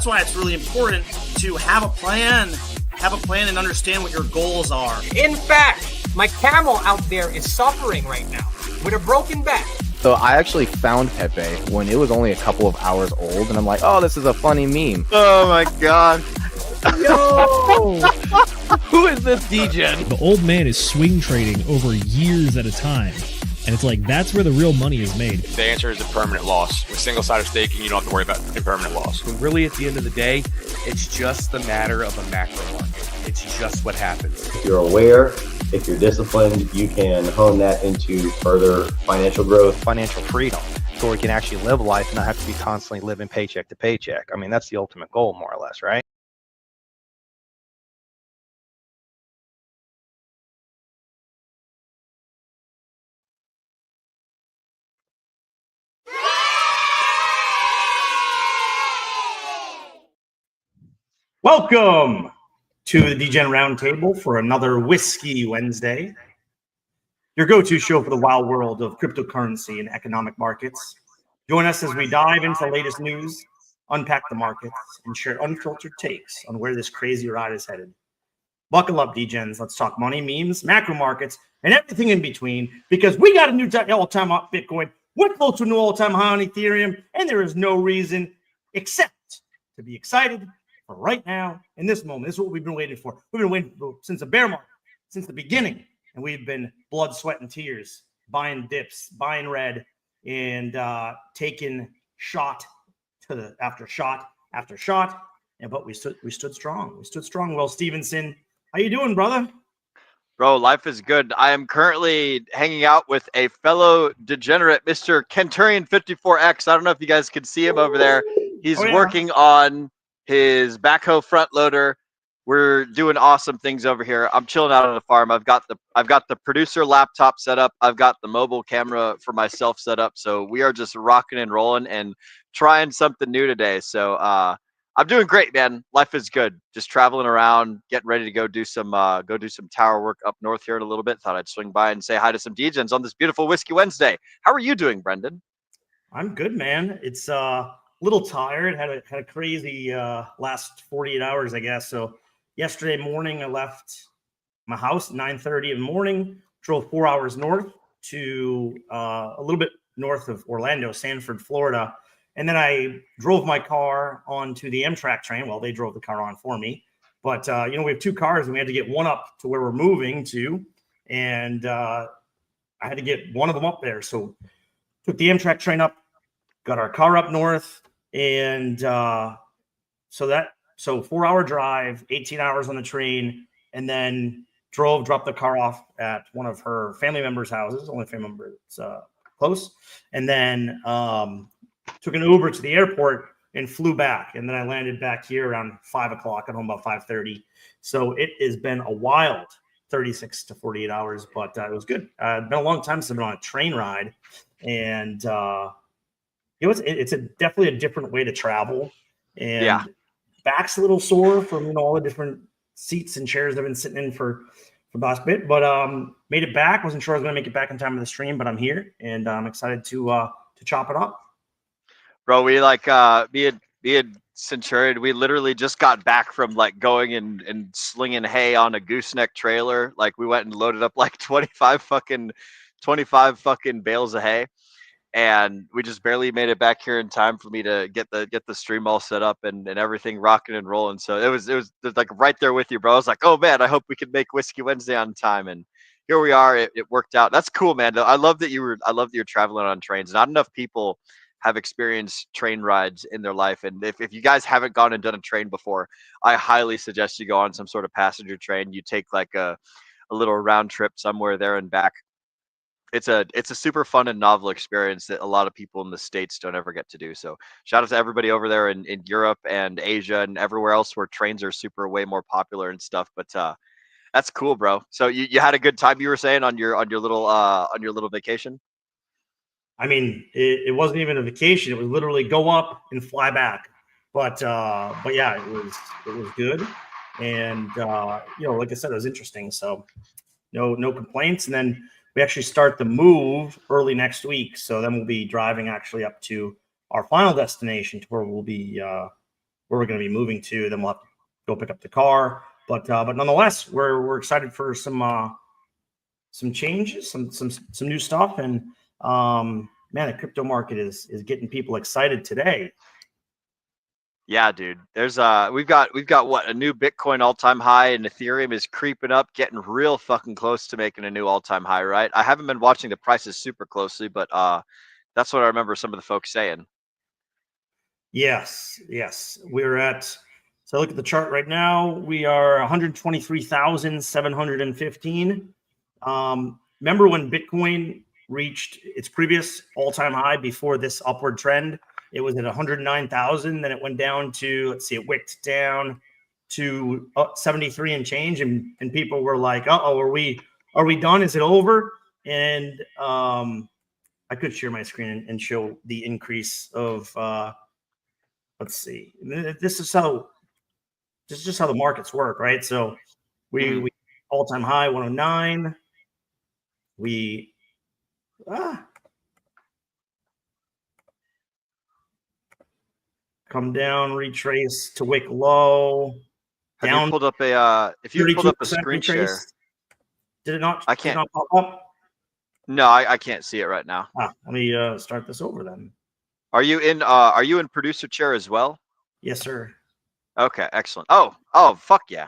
that's why it's really important to have a plan and understand what your goals are. In fact, my camel out there is suffering right now with a broken back. So I actually found Pepe when it was only a couple of hours old, and I'm like, oh, this is a funny meme. Oh my god. Yo! Who is this degen? The old man is swing trading over years at a time. And it's like, that's where the real money is made. The answer is a permanent loss. With single-sided staking, you don't have to worry about impermanent loss. When really, at the end of the day, it's just the matter of a macro market. It's just what happens. If you're aware, if you're disciplined, you can hone that into further financial growth. Financial freedom, so where you can actually live life and not have to be constantly living paycheck to paycheck. I mean, that's the ultimate goal, more or less, right? Welcome to the Degen Roundtable for another Whiskey Wednesday, your go-to show for the wild world of cryptocurrency and economic markets. Join us as we dive into the latest news, unpack the markets, and share unfiltered takes on where this crazy ride is headed. Buckle up, Degens. Let's talk money, memes, macro markets, and everything in between, because we got a new all-time up Bitcoin. We're close to a new all-time high on Ethereum, and there is no reason except to be excited. Right now, in this moment, this is what we've been waiting for. We've been waiting for since the bear market, since the beginning, and we've been blood, sweat, and tears, buying dips, buying red, and taking shot to the after shot after shot. But we stood strong. We stood strong. Well, Stevenson, how you doing, brother? Bro, life is good. I am currently hanging out with a fellow degenerate, Mr. Kenturian54X. I don't know if you guys can see him over there. He's working on his backhoe front loader. We're doing awesome things over here. I'm chilling out on the farm. I've got the producer laptop set up. I've got the mobile camera for myself set up. So we are just rocking and rolling and trying something new today. So I'm doing great, man. Life is good. Just traveling around, getting ready to go do some tower work up north here in a little bit. Thought I'd swing by and say hi to some Degens on this beautiful Whiskey Wednesday. How are you doing, Brendan? I'm good, man. It's little tired. Had a crazy last 48 hours, I guess. So yesterday morning, I left my house at 9:30 in the morning, drove 4 hours north to a little bit north of Orlando, Sanford, Florida. And then I drove my car onto the Amtrak train. Well, they drove the car on for me. But, we have two cars, and we had to get one up to where we're moving to. And I had to get one of them up there. So took the Amtrak train up, got our car up north. And so 4-hour drive, 18 hours on the train, and then dropped the car off at one of her family members' houses, only family member that's close, and then took an Uber to the airport and flew back. And then I landed back here around 5 o'clock, at home about 5:30. So it has been a wild 36 to 48 hours, but it was good. It's been a long time since I've been on a train ride, and it's definitely a different way to travel, and back's a little sore from all the different seats and chairs I've been sitting in for the last bit, but made it back. Wasn't sure I was going to make it back in time for the stream, but I'm here, and I'm excited to chop it up. Bro, we me and Centurion, we literally just got back from going and slinging hay on a gooseneck trailer. Like, we went and loaded up like 25 fucking bales of hay. And we just barely made it back here in time for me to get the stream all set up and everything rocking and rolling. So it was like right there with you, bro. I was like, oh man, I hope we can make Whiskey Wednesday on time. And here we are. It worked out. That's cool, man. I love that you're traveling on trains. Not enough people have experienced train rides in their life. And if you guys haven't gone and done a train before, I highly suggest you go on some sort of passenger train. You take like a little round trip somewhere there and back. It's a super fun and novel experience that a lot of people in the States don't ever get to do. So shout out to everybody over there in Europe and Asia and everywhere else where trains are way more popular and stuff. But that's cool, bro. So you had a good time, you were saying, on your little vacation? I mean, it wasn't even a vacation. It was literally go up and fly back. But yeah, it was good. And like I said, it was interesting. So no complaints. And then we actually start the move early next week. So then we'll be driving actually up to our final destination, to where we'll where we're going to be moving to. Then we'll have to go pick up the car. But nonetheless, we're excited for some changes, some new stuff, and man, the crypto market is getting people excited today. Yeah, dude. There's we've got what, a new Bitcoin all-time high, and Ethereum is creeping up, getting real fucking close to making a new all-time high, right? I haven't been watching the prices super closely, but that's what I remember some of the folks saying. Yes. We're at, so look at the chart right now. We are 123,715. Remember when Bitcoin reached its previous all-time high before this upward trend? It was at 109,000. Then it went down to, let's see, it wicked down to 73 and change. And people were like, uh-oh, are we done? Is it over? And I could share my screen and show the increase of, let's see. This is just how the markets work, right? So we all-time high 109. We come down, retrace to wick low. Have you pulled up a if you pulled up a screen retrace. share? Did it not? I can't. Did it not pop up? No, I can't see it right now. Let me start this over then. Are you in producer chair as well? Yes, sir. Okay, excellent. Oh, fuck yeah.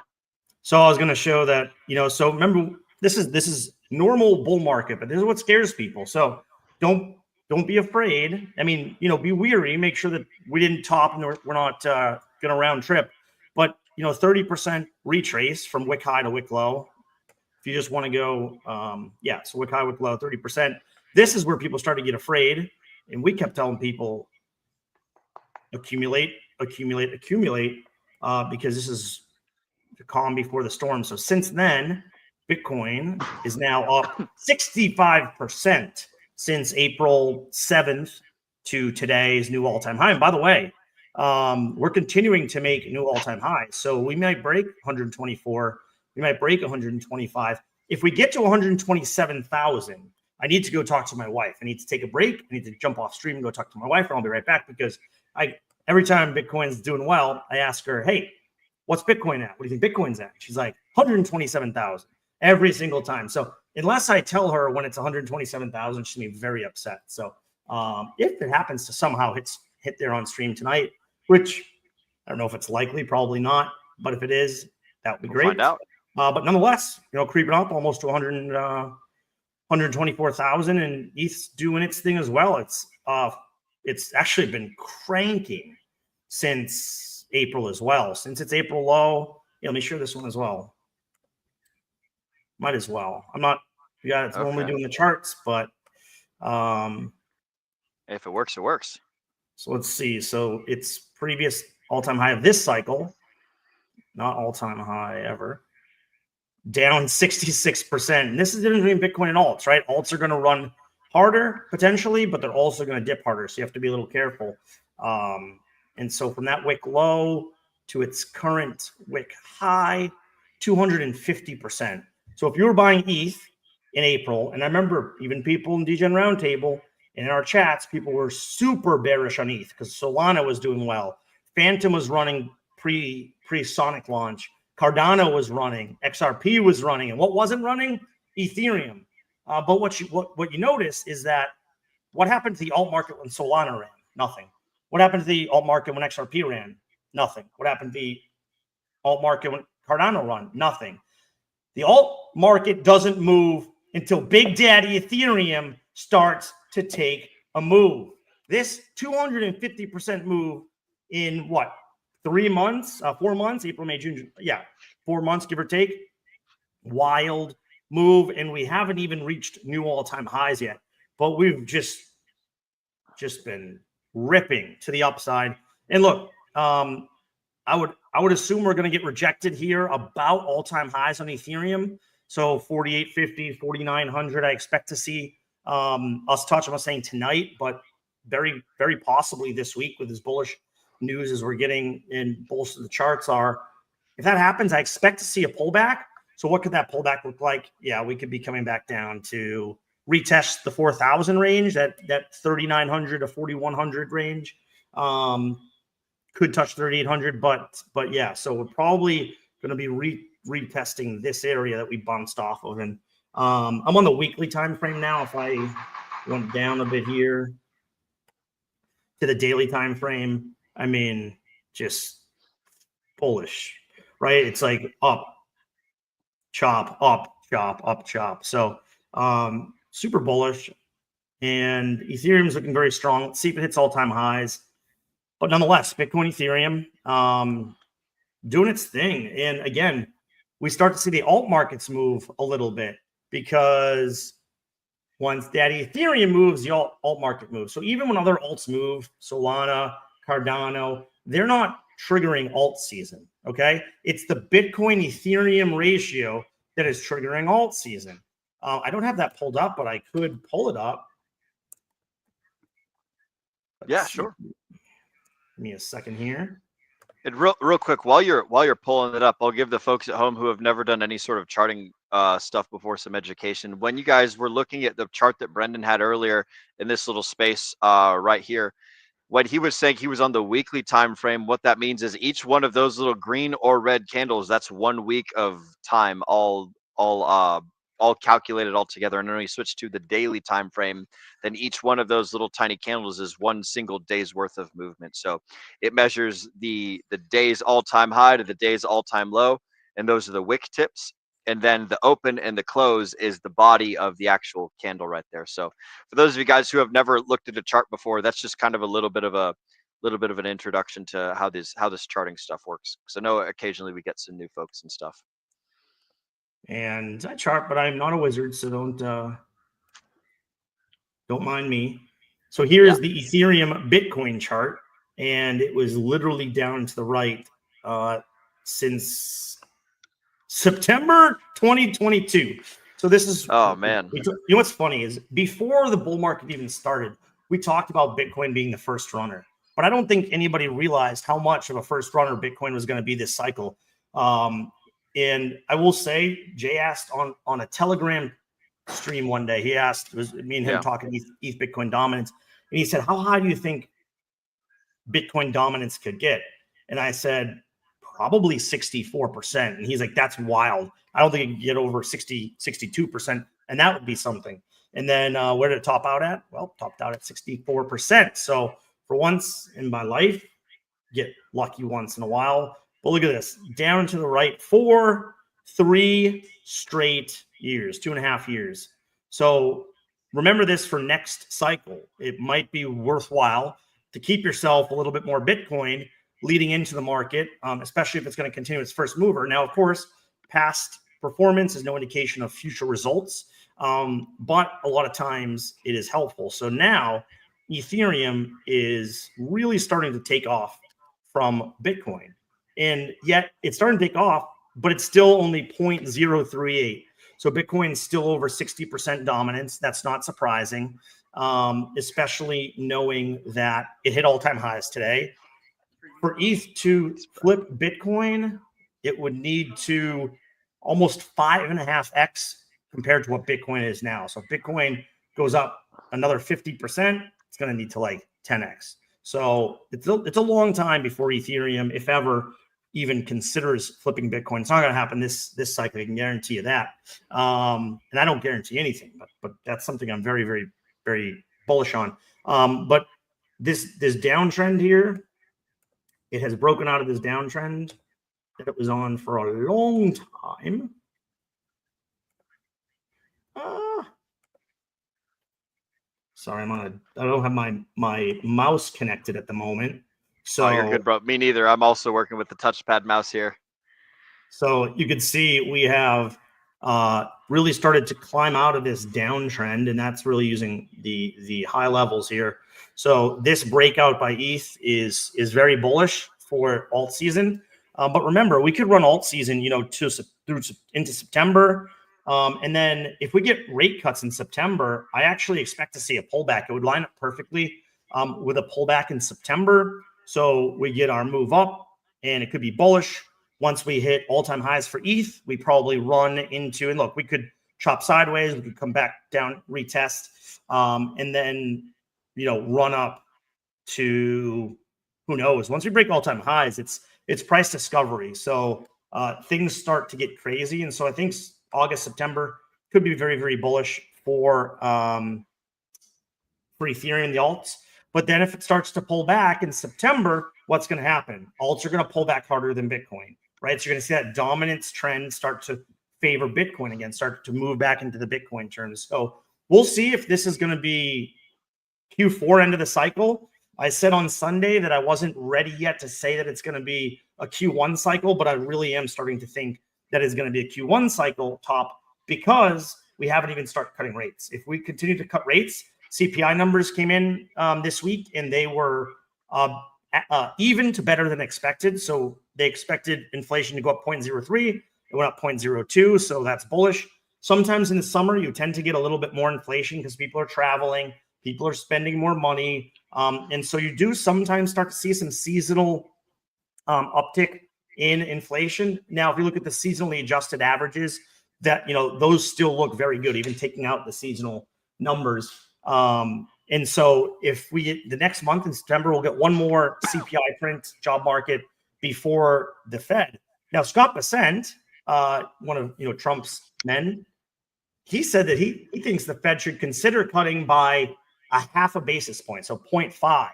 So I was going to show that, so remember, this is normal bull market, but this is what scares people. So don't be afraid. I mean, be weary, make sure that we didn't top and we're not going to round trip, but 30% retrace from wick high to wick low. If you just want to go, so wick high, wick low, 30%. This is where people start to get afraid. And we kept telling people, accumulate, because this is the calm before the storm. So since then, Bitcoin is now up 65% since April 7th to today's new all-time high. And by the way, we're continuing to make new all-time highs. So we might break 124. We might break 125. If we get to 127,000, I need to go talk to my wife. I need to take a break. I need to jump off stream and go talk to my wife, and I'll be right back, because every time Bitcoin's doing well, I ask her, hey, what's Bitcoin at? What do you think Bitcoin's at? She's like, 127,000 every single time. So unless I tell her when it's 127,000, she's going to be very upset. So if it happens to somehow hit there on stream tonight, which I don't know if it's likely, probably not, but if it is, that would be great. Find out. But nonetheless, creeping up almost to 124,000, and ETH's doing its thing as well. It's actually been cranking since April as well. Since it's April low, let me share this one as well. Might as well. It's only doing the charts, but if it works, it works. So let's see. So it's previous all-time high of this cycle, not all-time high ever, down 66%. And this is the difference between Bitcoin and alts, right? Alts are going to run harder potentially, but they're also going to dip harder. So you have to be a little careful. And so from that wick low to its current wick high, 250%. So if you were buying ETH in April, and I remember even people in Degen Roundtable and in our chats, people were super bearish on ETH because Solana was doing well. Phantom was running pre-Sonic launch. Cardano was running. XRP was running. And what wasn't running? Ethereum. But what you notice is that what happened to the alt market when Solana ran? Nothing. What happened to the alt market when XRP ran? Nothing. What happened to the alt market when Cardano ran? Nothing. The alt market doesn't move until Big Daddy Ethereum starts to take a move. This 250% move in what? 3 months, 4 months, April, May, June. 4 months, give or take. Wild move. And we haven't even reached new all-time highs yet, but we've just been ripping to the upside. And look, I would assume we're going to get rejected here about all-time highs on Ethereum. So 4,850, 4,900, I expect to see us touch. I'm not saying tonight, but very, very possibly this week with as bullish news as we're getting in both of the charts are. If that happens, I expect to see a pullback. So what could that pullback look like? Yeah, we could be coming back down to retest the 4,000 range, that 3,900 to 4,100 range. could touch 3,800, but yeah, so we're probably going to be retesting this area that we bounced off of. And I'm on the weekly time frame now. If I went down a bit here to the daily time frame, I mean, just bullish, right? It's like up, chop, up, chop, up, chop. So super bullish. And Ethereum's looking very strong. Let's see if it hits all-time highs. But nonetheless, Bitcoin, Ethereum doing its thing. And again, we start to see the alt markets move a little bit, because once that Ethereum moves, the alt market moves. So even when other alts move, Solana, Cardano, they're not triggering alt season, okay? It's the Bitcoin Ethereum ratio that is triggering alt season. I don't have that pulled up, but I could pull it up. Yeah, sure. Give me a second here. And real quick, while you're pulling it up, I'll give the folks at home who have never done any sort of charting stuff before some education. When you guys were looking at the chart that Brendan had earlier in this little space right here, when he was saying he was on the weekly time frame, what that means is each one of those little green or red candles, that's 1 week of time, all calculated all together. And then when you switch to the daily time frame, then each one of those little tiny candles is one single day's worth of movement. So it measures the day's all-time high to the day's all-time low, and those are the wick tips. And then the open and the close is the body of the actual candle right there. So for those of you guys who have never looked at a chart before, that's just kind of a little bit of an introduction to how this charting stuff works. Because I know occasionally we get some new folks and stuff. And I chart, but I'm not a wizard, so don't mind me. So here is the Ethereum Bitcoin chart, and it was literally down to the right since September 2022. So this is, oh man, you know what's funny is before the bull market even started, we talked about Bitcoin being the first runner, but I don't think anybody realized how much of a first runner Bitcoin was going to be this cycle. And I will say, Jay asked on a Telegram stream one day, he asked, it was me and him talking ETH Bitcoin dominance, and he said, how high do you think Bitcoin dominance could get? And I said, probably 64%. And he's like, that's wild. I don't think it could get over 62%. And that would be something. And then where did it top out at? Well, topped out at 64%. So for once in my life, get lucky once in a while. But look at this, down to the right, 3 straight years, 2.5 years. So remember this for next cycle. It might be worthwhile to keep yourself a little bit more Bitcoin leading into the market, especially if it's going to continue its first mover. Now, of course, past performance is no indication of future results, but a lot of times it is helpful. So now Ethereum is really starting to take off from Bitcoin. And yet it's starting to take off, but it's still only 0.038. So Bitcoin's still over 60% dominance. That's not surprising, especially knowing that it hit all-time highs today. For ETH to flip Bitcoin, it would need to almost 5.5x compared to what Bitcoin is now. So if Bitcoin goes up another 50%, it's going to need to like 10x. So it's a long time before Ethereum, if ever, even considers flipping Bitcoin. It's not going to happen this cycle. I can guarantee you that. And I don't guarantee anything, but that's something I'm very, very, very bullish on. But this downtrend here, it has broken out of this downtrend that it was on for a long time. Sorry, I don't have my mouse connected at the moment. So you're good, bro. Me neither. I'm also working with the touchpad mouse here. So you can see we have really started to climb out of this downtrend, and that's really using the high levels here. So this breakout by ETH is very bullish for alt season. But remember, we could run alt season, into September. And then if we get rate cuts in September, I actually expect to see a pullback. It would line up perfectly with a pullback in September. So we get our move up, and it could be bullish. Once we hit all-time highs for ETH, we probably run into, and look, we could chop sideways, we could come back down, retest, and then, run up to who knows? Once we break all-time highs, it's price discovery. So things start to get crazy. And so I think August, September could be very, very bullish for Ethereum, the alts. But then if it starts to pull back in September, what's going to happen? Alts are going to pull back harder than Bitcoin, right? So you're going to see that dominance trend start to favor Bitcoin again, start to move back into the Bitcoin terms. So we'll see if this is going to be Q4 end of the cycle. I said on Sunday that I wasn't ready yet to say that it's going to be a Q1 cycle, but I really am starting to think that it's going to be a Q1 cycle top because we haven't even started cutting rates. If we continue to cut rates, CPI numbers came in this week and they were even to better than expected. So they expected inflation to go up 0.03. It went up 0.02. So that's bullish. Sometimes in the summer, you tend to get a little bit more inflation because people are traveling, people are spending more money. And so you do sometimes start to see some seasonal uptick in inflation. Now, if you look at the seasonally adjusted averages, that, those still look very good, even taking out the seasonal numbers. And so if the next month in September, we'll get one more CPI print job market before the Fed. Now, Scott Bessent, one of Trump's men, he said that he thinks the Fed should consider cutting by a half a basis point, so 0.5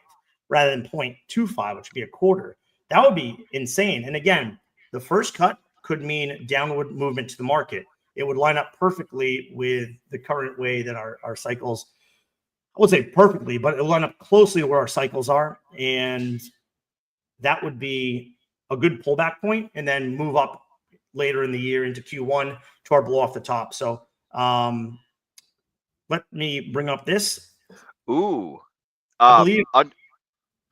rather than 0.25, which would be a quarter. That would be insane. And again, the first cut could mean downward movement to the market. It would line up perfectly with the current way that our cycles, I would say perfectly, but it will line up closely to where our cycles are. And that would be a good pullback point and then move up later in the year into Q1 to our blow off the top. So let me bring up this. Ooh, I believe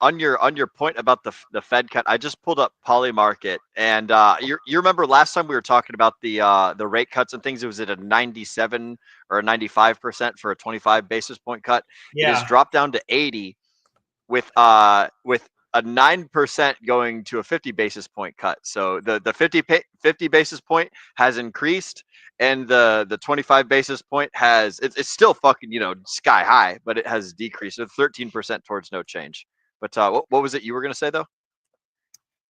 on your point about the Fed cut, I just pulled up Polymarket, and you remember last time we were talking about the rate cuts and things. It was at a 97 or a 95% for a 25 basis point cut. Yeah. It has dropped down to 80 with a 9% going to a 50 basis point cut. So the 50 basis point has increased, and the 25 basis point has it's still fucking sky high, but it has decreased of 13% towards no change. But what was it you were going to say, though?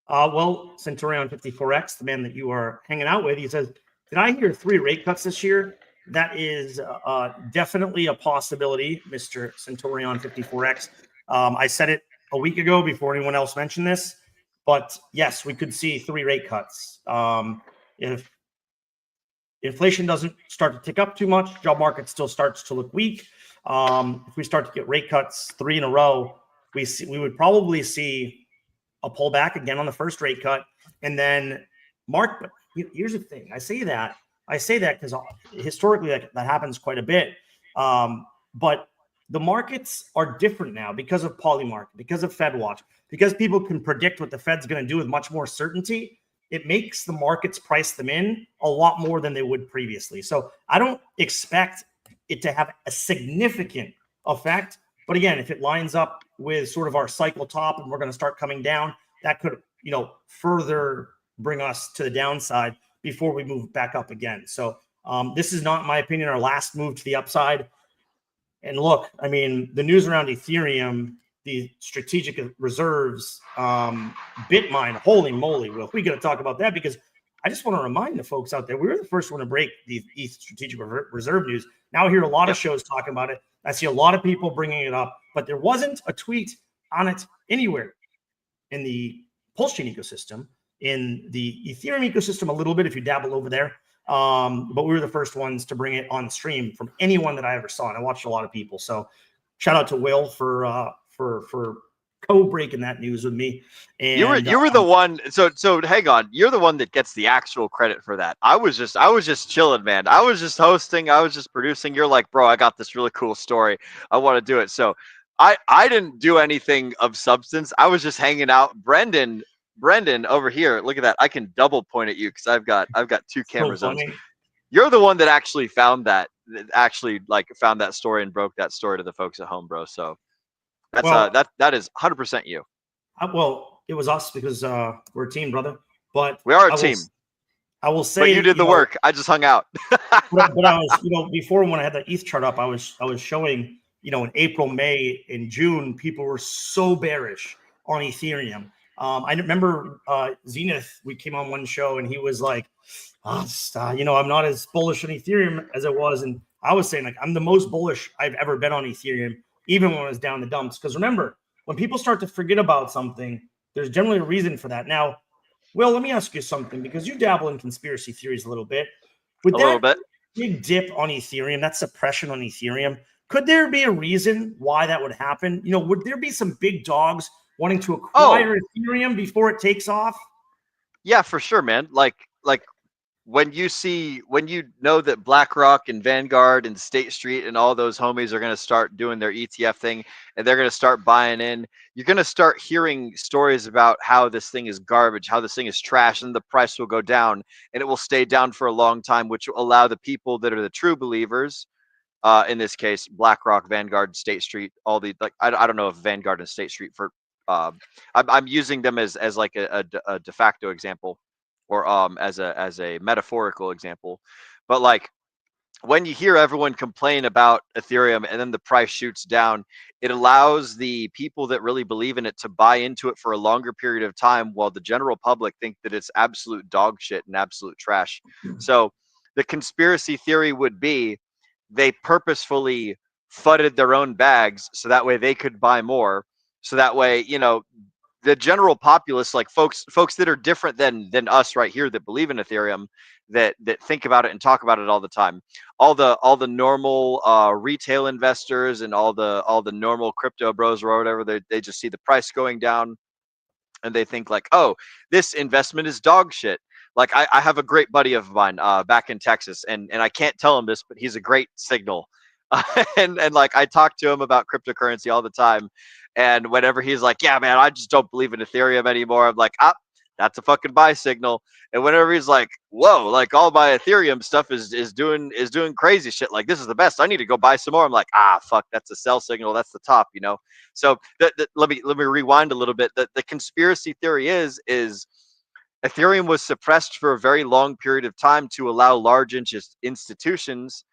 Well, Centurion 54X, the man that you are hanging out with, he says, did I hear 3 rate cuts this year? That is definitely a possibility, Mr. Centurion 54X. I said it a week ago before anyone else mentioned this, but yes, we could see 3 rate cuts. If inflation doesn't start to tick up too much, job market still starts to look weak. If we start to get rate cuts 3 in a row, we would probably see a pullback again on the first rate cut, and then but here's the thing. I say that because historically that happens quite a bit. But the markets are different now because of Polymarket, because of FedWatch, because people can predict what the Fed's going to do with much more certainty. It makes the markets price them in a lot more than they would previously. So I don't expect it to have a significant effect. But again, if it lines up with sort of our cycle top and we're going to start coming down, that could, further bring us to the downside before we move back up again. So this is not, in my opinion, our last move to the upside. And look, I mean, the news around Ethereum, the strategic reserves, Bitmine, holy moly, Will, we got to talk about that because I just want to remind the folks out there, we were the first one to break the ETH strategic reserve news. Now I hear a lot of shows talking about it. I see a lot of people bringing it up, but there wasn't a tweet on it anywhere in the Pulse Chain ecosystem, in the Ethereum ecosystem a little bit if you dabble over there. But we were the first ones to bring it on stream from anyone that I ever saw, and I watched a lot of people. So shout out to Will for co-breaking that news with me. And you were the one. So hang on, you're the one that gets the actual credit for that. I was just chilling, man. I was just hosting. I was just producing. You're like, bro, I got this really cool story. I want to do it. So I didn't do anything of substance. I was just hanging out. Brendan over here. Look at that. I can double point at you because I've got 2 camera zones. You're the one that actually found that story and broke that story to the folks at home, bro. So that's that is 100% you. Well, it was us because we're a team, brother. But we are a team. I will say, but you did the work. I just hung out. but I was, before when I had the ETH chart up, I was showing, in April, May, and June, people were so bearish on Ethereum. I remember Zenith, we came on one show and he was like, I'm not as bullish on Ethereum as I was. And I was saying, like, I'm the most bullish I've ever been on Ethereum, even when I was down the dumps. Because remember, when people start to forget about something, there's generally a reason for that. Now, Will, let me ask you something, because you dabble in conspiracy theories a little bit. Would A little bit. big dip on Ethereum, that suppression on Ethereum, could there be a reason why that would happen? Would there be some big dogs wanting to acquire Ethereum before it takes off? Yeah, for sure, man. Like when you know that BlackRock and Vanguard and State Street and all those homies are going to start doing their ETF thing and they're going to start buying in, you're going to start hearing stories about how this thing is garbage, how this thing is trash, and the price will go down and it will stay down for a long time, which will allow the people that are the true believers, in this case, BlackRock, Vanguard, State Street, all the, like, I don't know if Vanguard and State Street for, I'm using them as like a de facto example, or as a metaphorical example. But like, when you hear everyone complain about Ethereum and then the price shoots down, it allows the people that really believe in it to buy into it for a longer period of time, while the general public think that it's absolute dog shit and absolute trash. So the conspiracy theory would be they purposefully fudded their own bags so that way they could buy more. So that way, the general populace, like folks that are different than us right here that believe in Ethereum, that think about it and talk about it all the time, all the normal retail investors and all the normal crypto bros or whatever, they just see the price going down and they think like, oh, this investment is dog shit. Like I have a great buddy of mine back in Texas, and I can't tell him this, but he's a great signal. And like, I talk to him about cryptocurrency all the time, and whenever he's like, yeah, man, I just don't believe in Ethereum anymore, I'm like, that's a fucking buy signal. And whenever he's like, whoa, like all my Ethereum stuff is doing crazy shit, like this is the best, I need to go buy some more, I'm like, fuck, that's a sell signal, that's the top, So let me rewind a little bit. The conspiracy theory is Ethereum was suppressed for a very long period of time to allow large institutions,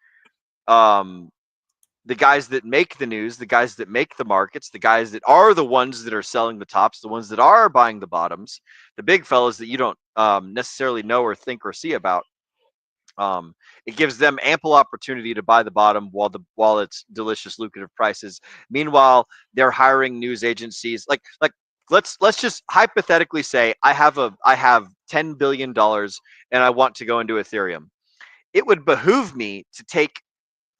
the guys that make the news, the guys that make the markets, the guys that are the ones that are selling the tops, the ones that are buying the bottoms, the big fellas that you don't necessarily know or think or see about. It gives them ample opportunity to buy the bottom while it's delicious, lucrative prices. Meanwhile, they're hiring news agencies. Like let's just hypothetically say I have $10 billion and I want to go into Ethereum. It would behoove me to take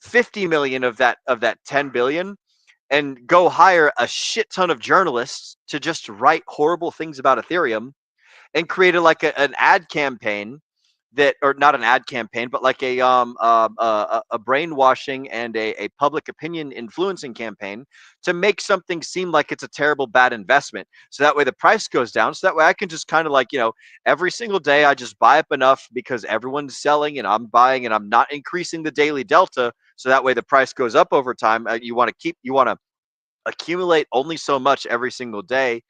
50 million of that 10 billion and go hire a shit ton of journalists to just write horrible things about Ethereum and create an ad campaign or not an ad campaign, but like a brainwashing and a public opinion influencing campaign to make something seem like it's a terrible, bad investment. So that way the price goes down. So that way I can just kind of like, every single day I just buy up enough because everyone's selling and I'm buying and I'm not increasing the daily delta. So that way the price goes up over time. You want to accumulate only so much every single day,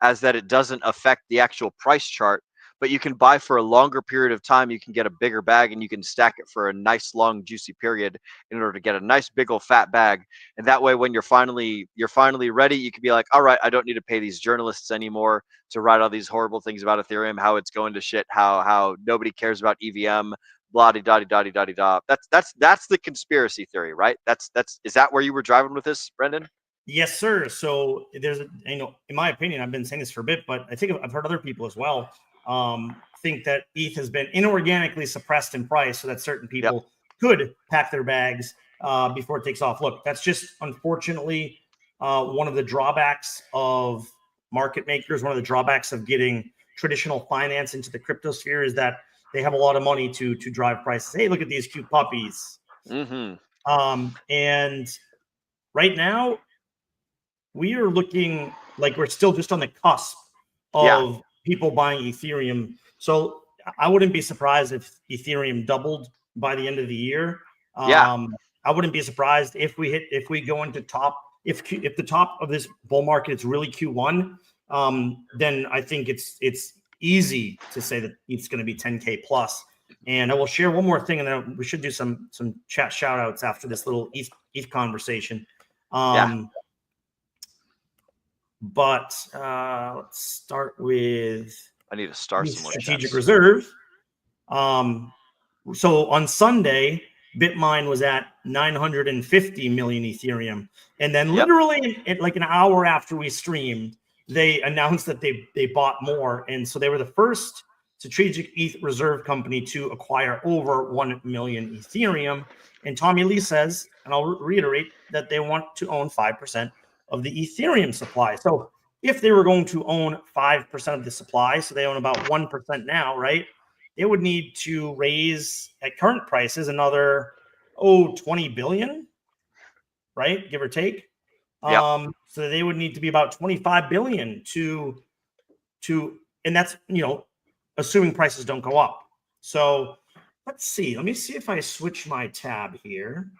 as that it doesn't affect the actual price chart. But you can buy for a longer period of time. You can get a bigger bag and you can stack it for a nice, long, juicy period in order to get a nice, big old fat bag. And that way, when you're finally ready, you can be like, all right, I don't need to pay these journalists anymore to write all these horrible things about Ethereum, how it's going to shit, how nobody cares about EVM, blah de da de da de da de da. That's the conspiracy theory, right? Is that where you were driving with this, Brendan? Yes, sir. So there's, in my opinion, I've been saying this for a bit, but I think I've heard other people as well think that ETH has been inorganically suppressed in price so that certain people could pack their bags before it takes off. Look, that's just unfortunately one of the drawbacks of market makers. One of the drawbacks of getting traditional finance into the crypto sphere is that they have a lot of money to drive prices. Hey, look at these cute puppies. Mm-hmm. And right now, we are looking like we're still just on the cusp of people buying Ethereum. So I wouldn't be surprised if Ethereum doubled by the end of the year. I wouldn't be surprised if we go into if the top of this bull market is really Q1, then I think it's easy to say that it's going to be 10K plus. And I will share one more thing, and then we should do some chat shout outs after this little ETH conversation. But let's start with I need to start some more strategic chats. reserve. So on Sunday, Bitmine was at 950 million Ethereum. And then literally like an hour after we streamed, they announced that they bought more. And so they were the first strategic ETH reserve company to acquire over 1 million Ethereum. And Tommy Lee says, and I'll reiterate, that they want to own 5% of the Ethereum supply. So if they were going to own 5% of the supply, so they own about 1% now, right? They would need to raise at current prices another 20 billion, right? Give or take. So they would need to be about 25 billion to and that's, assuming prices don't go up. So let's see. Let me see if I switch my tab here.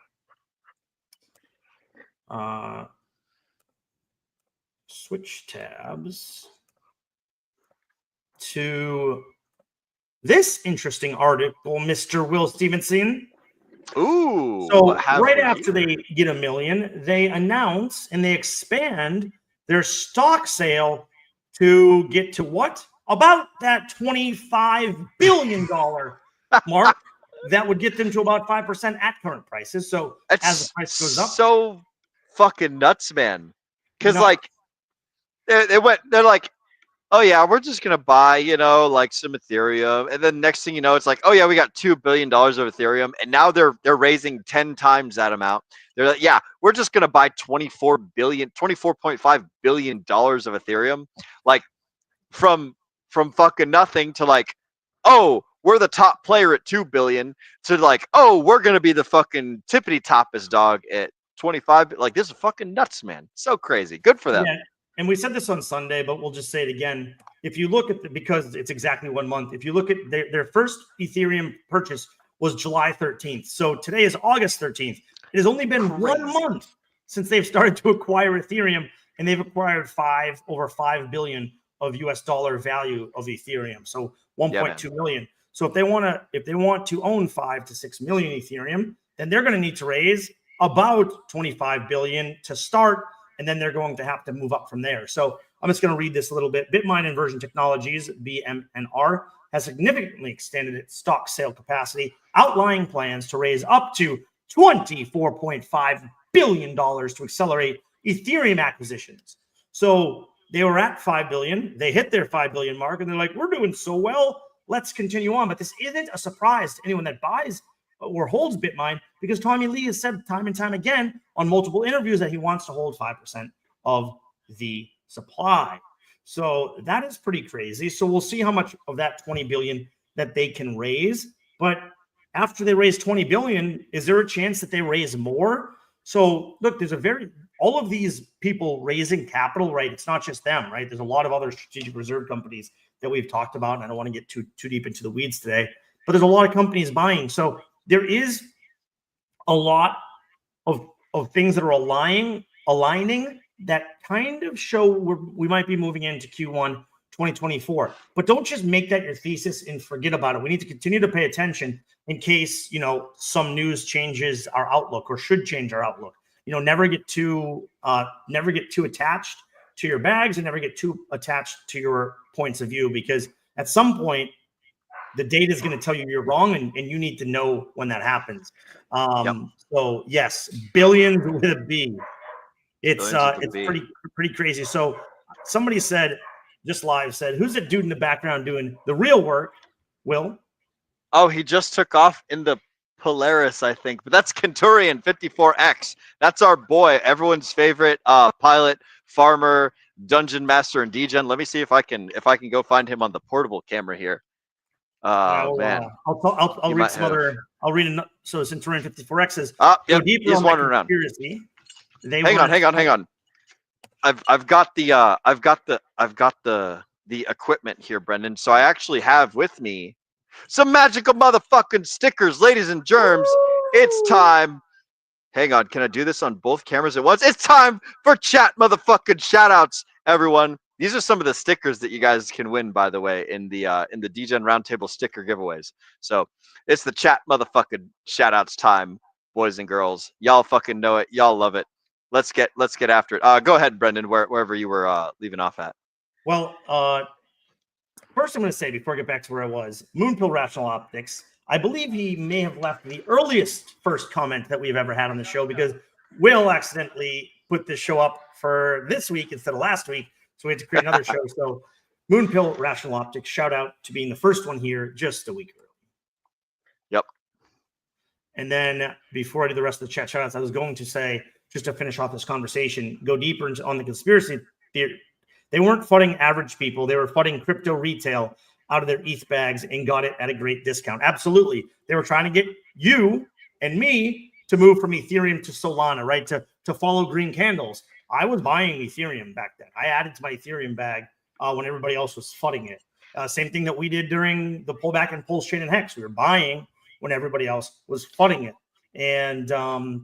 Switch tabs to this interesting article, Mr. Will Stevenson. Ooh. So right after they get 1 million, they announce and they expand their stock sale to get to what? About that $25 billion mark. That would get them to about 5% at current prices. So as the price goes up, so fucking nuts, man. Because like they're like, oh yeah, we're just gonna buy, like some Ethereum, and then next thing you know, it's like, oh yeah, we got $2 billion of Ethereum, and now they're raising 10 times that amount. They're like, yeah, we're just gonna buy $24.5 billion of Ethereum, like from fucking nothing to like, oh, we're the top player at 2 billion to like, oh, we're gonna be the fucking tippity toppest dog at 25. Like, this is fucking nuts, man. So crazy. Good for them. Yeah. And we said this on Sunday, but we'll just say it again. If you look at because it's exactly 1 month, if you look at their first Ethereum purchase was July 13th. So today is August 13th. It has only been 1 month since they've started to acquire Ethereum, and they've acquired over 5 billion of US dollar value of Ethereum. So 1.2 million. So if they want to own 5 to 6 million Ethereum, then they're going to need to raise about 25 billion to start. And then they're going to have to move up from there. So I'm just going to read this a little bit. Bitmine Inversion Technologies, BMNR, has significantly extended its stock sale capacity, outlining plans to raise up to $24.5 billion to accelerate Ethereum acquisitions. So they were at 5 billion. They hit their 5 billion mark, and they're like, we're doing so well. Let's continue on. But this isn't a surprise to anyone that buys or holds Bitmine, because Tommy Lee has said time and time again on multiple interviews that he wants to hold 5% of the supply. So that is pretty crazy. So we'll see how much of that 20 billion that they can raise. But after they raise 20 billion, is there a chance that they raise more? So look, all of these people raising capital, right? It's not just them, right? There's a lot of other strategic reserve companies that we've talked about, and I don't want to get too deep into the weeds today, but there's a lot of companies buying. So there is a lot of things that are aligning that kind of show we might be moving into Q1 2024. But don't just make that your thesis and forget about it. We need to continue to pay attention in case, some news changes our outlook or should change our outlook. Never get too attached to your bags and never get too attached to your points of view, because at some point the data is going to tell you you're wrong, and you need to know when that happens. So yes, billions with a B. It's pretty crazy. So somebody said, just live said, who's that dude in the background doing the real work? Will? Oh, he just took off in the Polaris, I think. But that's Kenturian 54X. That's our boy, everyone's favorite pilot, farmer, dungeon master, and degen. Let me see if I can go find him on the portable camera here. Man, I'll read some other. I'll read. So Centurion 54X says, he's wandering around. Hang on. I've got the equipment here, Brendan. So I actually have with me some magical motherfucking stickers, ladies and germs. It's time. Hang on, can I do this on both cameras at once? It's time for chat motherfucking shoutouts, everyone. These are some of the stickers that you guys can win, by the way, in the Degen Roundtable sticker giveaways. So it's the chat motherfucking shoutouts time, boys and girls. Y'all fucking know it. Y'all love it. let's get after it. Go ahead, Brendan, wherever you were leaving off at. Well, first I'm going to say, before I get back to where I was, Moonpill Rational Optics, I believe he may have left the earliest first comment that we've ever had on the show, because Will accidentally put this show up for this week instead of last week, so we had to create another show. So Moonpill Rational Optics, shout out to being the first one here just a week early. Yep. And then before I do the rest of the chat shout outs, I was going to say, just to finish off this conversation, go deeper on the conspiracy theory. They weren't fudding average people. They were fudding crypto retail out of their ETH bags and got it at a great discount. Absolutely. They were trying to get you and me to move from Ethereum to Solana, right? To follow green candles. I was buying Ethereum back then. I added to my Ethereum bag when everybody else was fudding it. Same thing that we did during the pullback in Pulse Chain and Hex. We were buying when everybody else was fudding it. And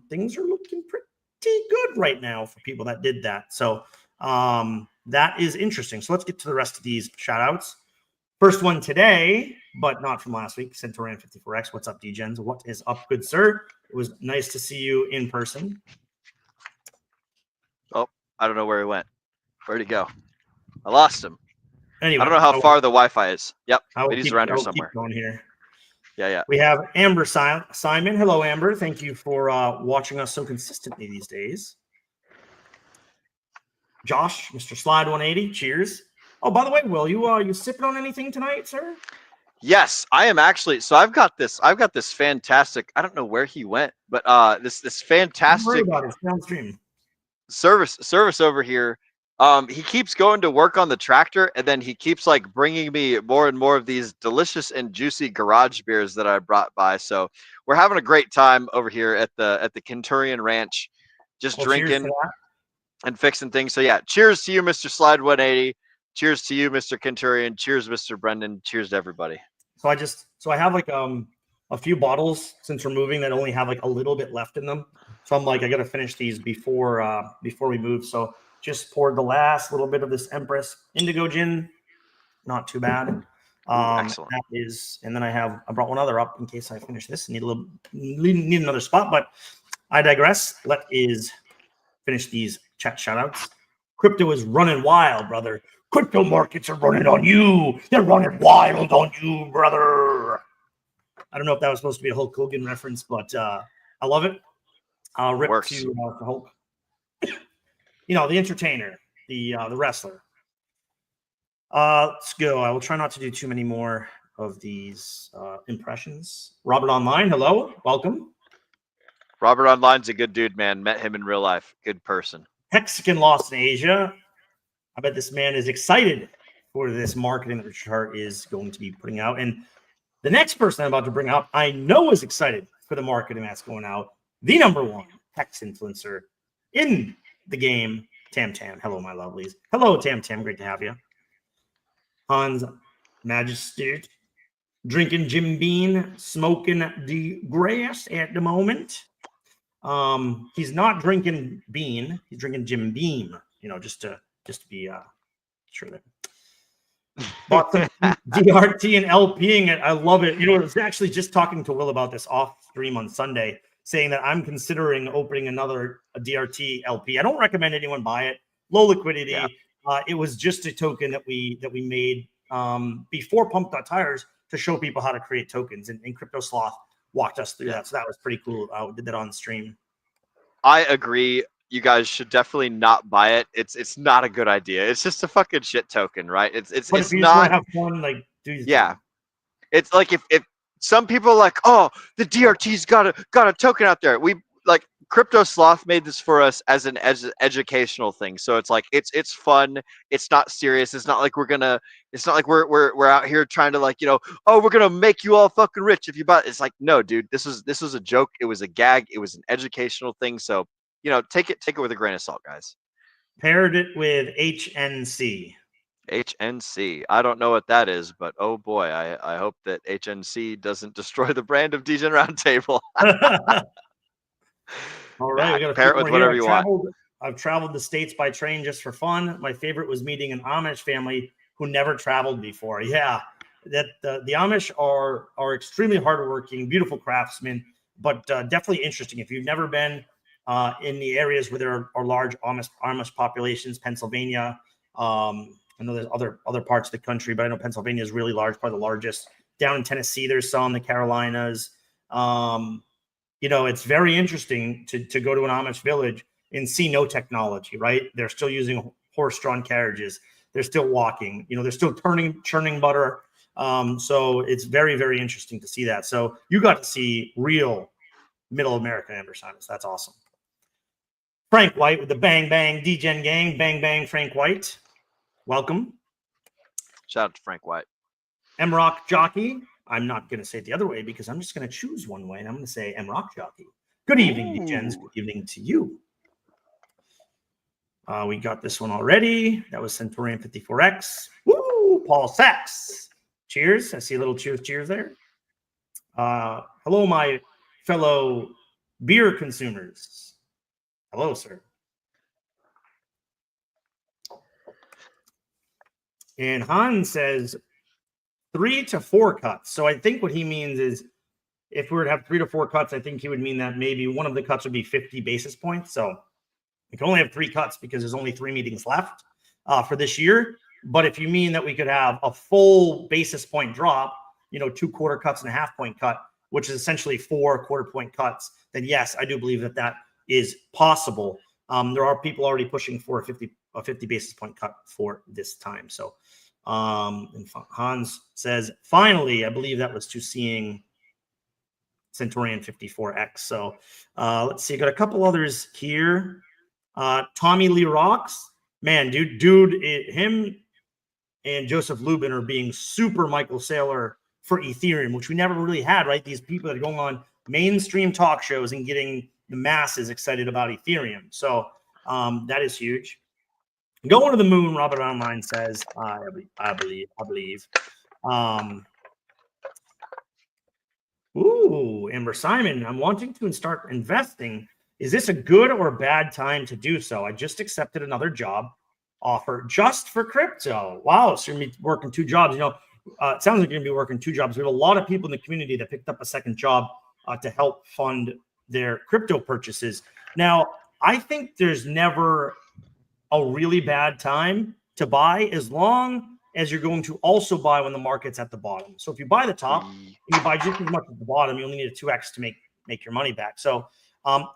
things are looking pretty good right now for people that did that. So that is interesting. So let's get to the rest of these shout outs. First one today, but not from last week, Centurion 54X. What's up, Degens? What is up, good sir? It was nice to see you in person. Oh, I don't know where he went. Where'd he go? I lost him. Anyway, I don't know how far the Wi-Fi is. Yep, but he's around here keep somewhere. going here. Yeah. We have Amber Simon. Hello, Amber. Thank you for watching us so consistently these days. Josh, Mr. Slide 180. Cheers. Oh, by the way, Will, you sipping on anything tonight, sir? Yes, I am actually. So I've got this fantastic. I don't know where he went, but this fantastic downstream service over here. He keeps going to work on the tractor, and then he keeps like bringing me more and more of these delicious and juicy garage beers that I brought by. So we're having a great time over here at the Kenturian Ranch, just drinking and fixing things. So yeah, cheers to you, Mr. Slide 180. Cheers to you, Mr. Kenturian. Cheers, Mr. Brendan. Cheers to everybody. So I have like a few bottles since we're moving that only have like a little bit left in them. So I'm like, I got to finish these before we move. So just poured the last little bit of this Empress Indigo Gin. Not too bad. Excellent. That is, and then I brought one other up in case I finish this. Need another spot, but I digress. Let is finish these chat shout outs. Crypto is running wild, brother. Crypto markets are running on you. They're running wild on you, brother. I don't know if that was supposed to be a Hulk Hogan reference, but I love it. Rip Works. to Hulk. You know, the entertainer, the wrestler. Let's go. I will try not to do too many more of these impressions. Robert Online, hello. Welcome. Robert Online's a good dude, man. Met him in real life. Good person. Mexican Lost in Asia. I bet this man is excited for this marketing that Richard is going to be putting out. And the next person I'm about to bring up, I know is excited for the marketing that's going out. The number one Hex influencer in the game, Tam Tam. Hello, my lovelies. Hello, Tam Tam. Great to have you. Hans Majesty, drinking Jim Beam, smoking the grass at the moment. He's not drinking Bean. He's drinking Jim Beam. You know, just to be sure that. Bought some DRT and LPing it. I love it. You know, I was actually just talking to Will about this off stream on Sunday, saying that I'm considering opening another DRT LP. I don't recommend anyone buy it. Low liquidity. Yeah. It was just a token that we made before Pump.Tires to show people how to create tokens, and Crypto Sloth walked us through that. So that was pretty cool. I did that on stream. I agree. You guys should definitely not buy it. It's not a good idea. It's just a fucking shit token, right? It's if you not. Have fun, like yeah. It's like if some people are like, oh, the DRT's got a token out there. We like Crypto Sloth made this for us as an educational thing. So it's like it's fun. It's not serious. It's not like it's not like we're out here trying to like, you know, oh, we're gonna make you all fucking rich if you buy it. It's like, no, dude, this was a joke. It was a gag. It was an educational thing. So, you know, take it with a grain of salt, guys. Paired it with HNC. HNC. I don't know what that is, but oh boy, I hope that HNC doesn't destroy the brand of Degen Roundtable. All right, we got to pair it with whatever you want. I've traveled the States by train just for fun. My favorite was meeting an Amish family who never traveled before. Yeah, that the Amish are extremely hardworking, beautiful craftsmen, but definitely interesting. If you've never been, in the areas where there are large Amish populations, Pennsylvania. I know there's other parts of the country, but I know Pennsylvania is really large, probably the largest. Down in Tennessee, there's some, the Carolinas. It's very interesting to go to an Amish village and see no technology, right? They're still using horse-drawn carriages. They're still walking. They're still churning butter. So it's very, very interesting to see that. So you got to see real Middle American Amber Simons. That's awesome. Frank White with the Bang Bang Degen Gang. Bang Bang Frank White. Welcome. Shout out to Frank White. M-Rock Jockey. I'm not going to say it the other way because I'm just going to choose one way, and I'm going to say M-Rock Jockey. Good evening, Degens. Good evening to you. We got this one already. That was Centurion 54X. Woo! Paul Sachs. Cheers. I see a little cheers there. Hello, my fellow beer consumers. Hello, sir. And Hans says 3 to 4 cuts. So I think what he means is if we were to have 3 to 4 cuts, I think he would mean that maybe one of the cuts would be 50 basis points. So we can only have 3 cuts because there's only 3 meetings left for this year. But if you mean that we could have a full basis point drop, 2 quarter cuts and a half point cut, which is essentially 4 quarter point cuts, then yes, I do believe that is possible. There are people already pushing for a 50 basis point cut for this time. So and Hans says, finally, I believe that was to seeing Centurion 54X. So let's see. I got a couple others here. Tommy Lee Rocks. Man, dude, him and Joseph Lubin are being super Michael Saylor for Ethereum, which we never really had, right? These people that are going on mainstream talk shows and getting the masses excited about Ethereum. So that is huge. Going to the moon, Robert Online says, I believe. Amber Simon, I'm wanting to start investing. Is this a good or bad time to do so? I just accepted another job offer just for crypto. Wow, so you're going to be working 2 jobs. It sounds like you're going to be working 2 jobs. We have a lot of people in the community that picked up a second job to help fund their crypto purchases. Now, I think there's never a really bad time to buy as long as you're going to also buy when the market's at the bottom. So if you buy the top and you buy just as much at the bottom, you only need a 2x to make your money back. So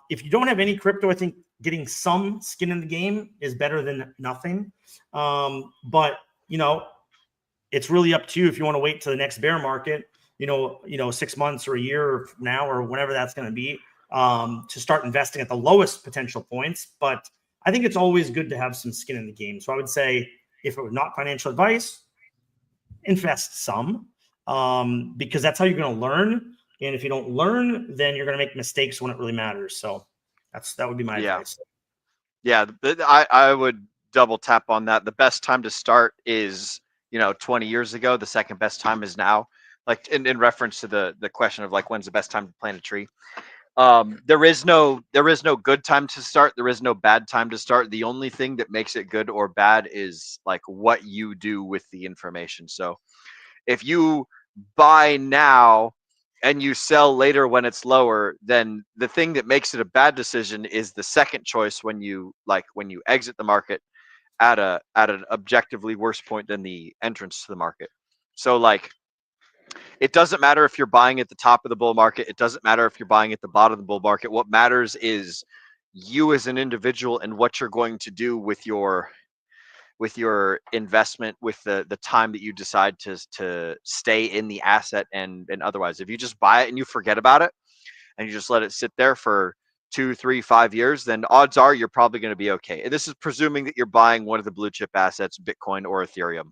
if you don't have any crypto, I think getting some skin in the game is better than nothing. But it's really up to you if you want to wait till the next bear market, 6 months or a year from now or whenever that's going to be, to start investing at the lowest potential points. But I think it's always good to have some skin in the game. So I would say if it were not financial advice, invest some because that's how you're going to learn. And if you don't learn, then you're going to make mistakes when it really matters. So that would be my advice. Yeah, I would double tap on that. The best time to start is 20 years ago. The second best time is now. Like in reference to the question of like when's the best time to plant a tree. There is no good time to start. There is no bad time to start. The only thing that makes it good or bad is like what you do with the information. So if you buy now and you sell later when it's lower, then the thing that makes it a bad decision is the second choice when you exit the market at an objectively worse point than the entrance to the market. So like it doesn't matter if you're buying at the top of the bull market. It doesn't matter if you're buying at the bottom of the bull market. What matters is you as an individual and what you're going to do with your investment, with the time that you decide to stay in the asset and otherwise. If you just buy it and you forget about it and you just let it sit there for 2, 3, 5 years, then odds are you're probably going to be okay. And this is presuming that you're buying one of the blue chip assets, Bitcoin or Ethereum.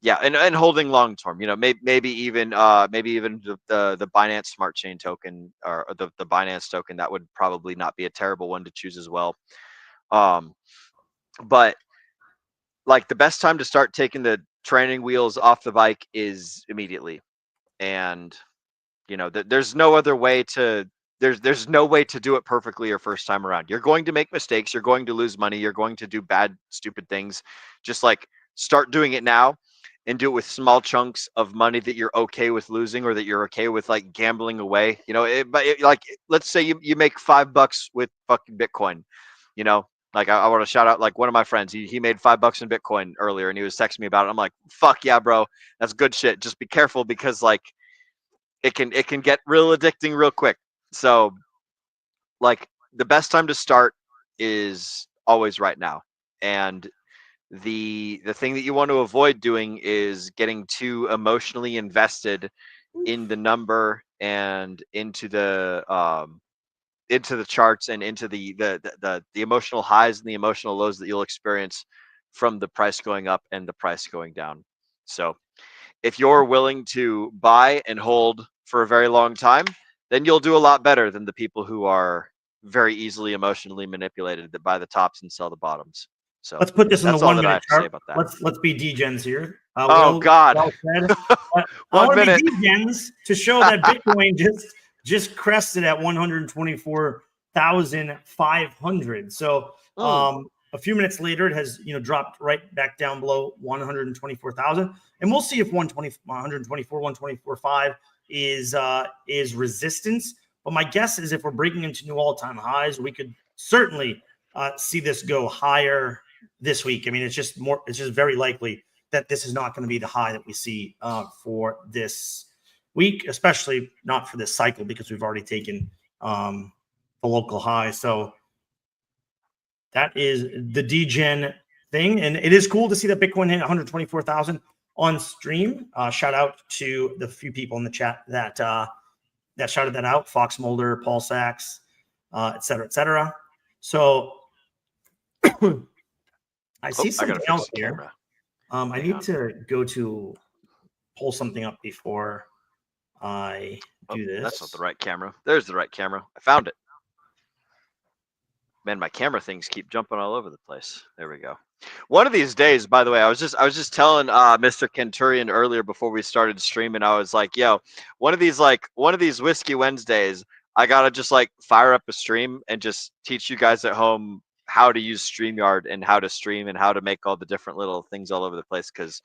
And holding long term, maybe even the Binance Smart Chain token or the Binance token. That would probably not be a terrible one to choose as well. But like the best time to start taking the training wheels off the bike is immediately. And there's no other way to there's no way to do it perfectly your first time around. You're going to make mistakes, you're going to lose money, you're going to do bad, stupid things. Just like start doing it now. and do it with small chunks of money that you're okay with losing or that you're okay with like gambling away. You know, like let's say you make $5 with fucking Bitcoin, you know, like I want to shout out like one of my friends. He made $5 in Bitcoin earlier and he was texting me about it. I'm like, fuck yeah, bro. That's good shit. Just be careful because like it can get real addicting real quick. So like the best time to start is always right now. And the thing that you want to avoid doing is getting too emotionally invested in the number and into the charts and into the emotional highs and the emotional lows that you'll experience from the price going up and the price going down. So if you're willing to buy and hold for a very long time, then you'll do a lot better than the people who are very easily emotionally manipulated that buy the tops and sell the bottoms. So let's put this in the that's all 1 that I minute have to say chart. about that. Let's be degens here. Oh, God. Said. I 1 want to minute. be degens to show that Bitcoin just crested at 124,500. So a few minutes later, it has dropped right back down below 124,000, and we'll see if 124,500 is resistance. But my guess is if we're breaking into new all-time highs, we could certainly see this go higher this week. I mean, it's just very likely that this is not going to be the high that we see for this week, especially not for this cycle because we've already taken the local high. So that is the degen thing. And it is cool to see that Bitcoin hit 124,000 on stream. Shout out to the few people in the chat that shouted that out: Fox Mulder, Paul Sachs, et cetera, et cetera. So I see something else here. I need to go to pull something up before I do this. That's not the right camera. There's the right camera. I found it. Man, my camera things keep jumping all over the place. There we go. One of these days, by the way, I was just telling Mr. Kenturian earlier before we started streaming. I was like, yo, one of these Whiskey Wednesdays, I gotta just like fire up a stream and just teach you guys at home how to use StreamYard and how to stream and how to make all the different little things all over the place, because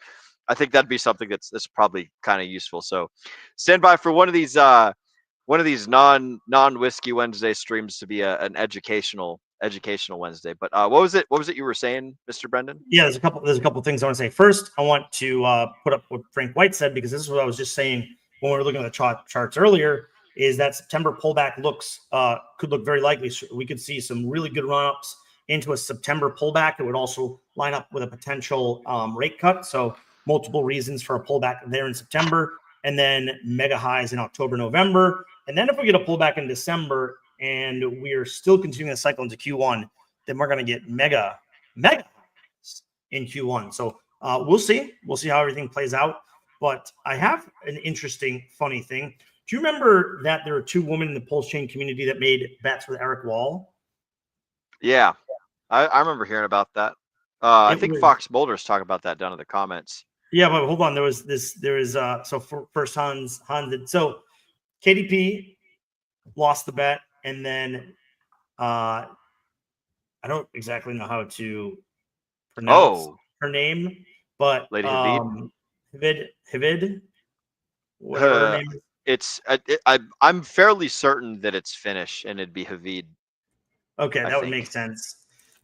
I think that'd be something that's probably kind of useful. So stand by for one of these non-Whiskey Wednesday streams to be an educational Wednesday. But what was it you were saying, Mr. Brendan? Yeah, there's a couple things I want to say. First, I want to put up what Frank White said, because this is what I was just saying when we were looking at the charts earlier, is that September pullback could look very likely. We could see some really good run-ups into a September pullback that would also line up with a potential rate cut. So multiple reasons for a pullback there in September, and then mega highs in October, November. And then if we get a pullback in December and we're still continuing the cycle into Q1, then we're going to get mega highs in Q1. So we'll see. We'll see how everything plays out. But I have an interesting, funny thing. Do you remember that there are two women in the Pulse Chain community that made bets with Eric Wall? Yeah. I remember hearing about that. I think Fox Mulder's talking about that down in the comments. Yeah, but hold on. So first Hans did. So KDP lost the bet, and then I don't exactly know how to pronounce her name, but Lady Havid, whatever her name is. I'm fairly certain that it's Finnish and it'd be Havid. Okay, that would make sense.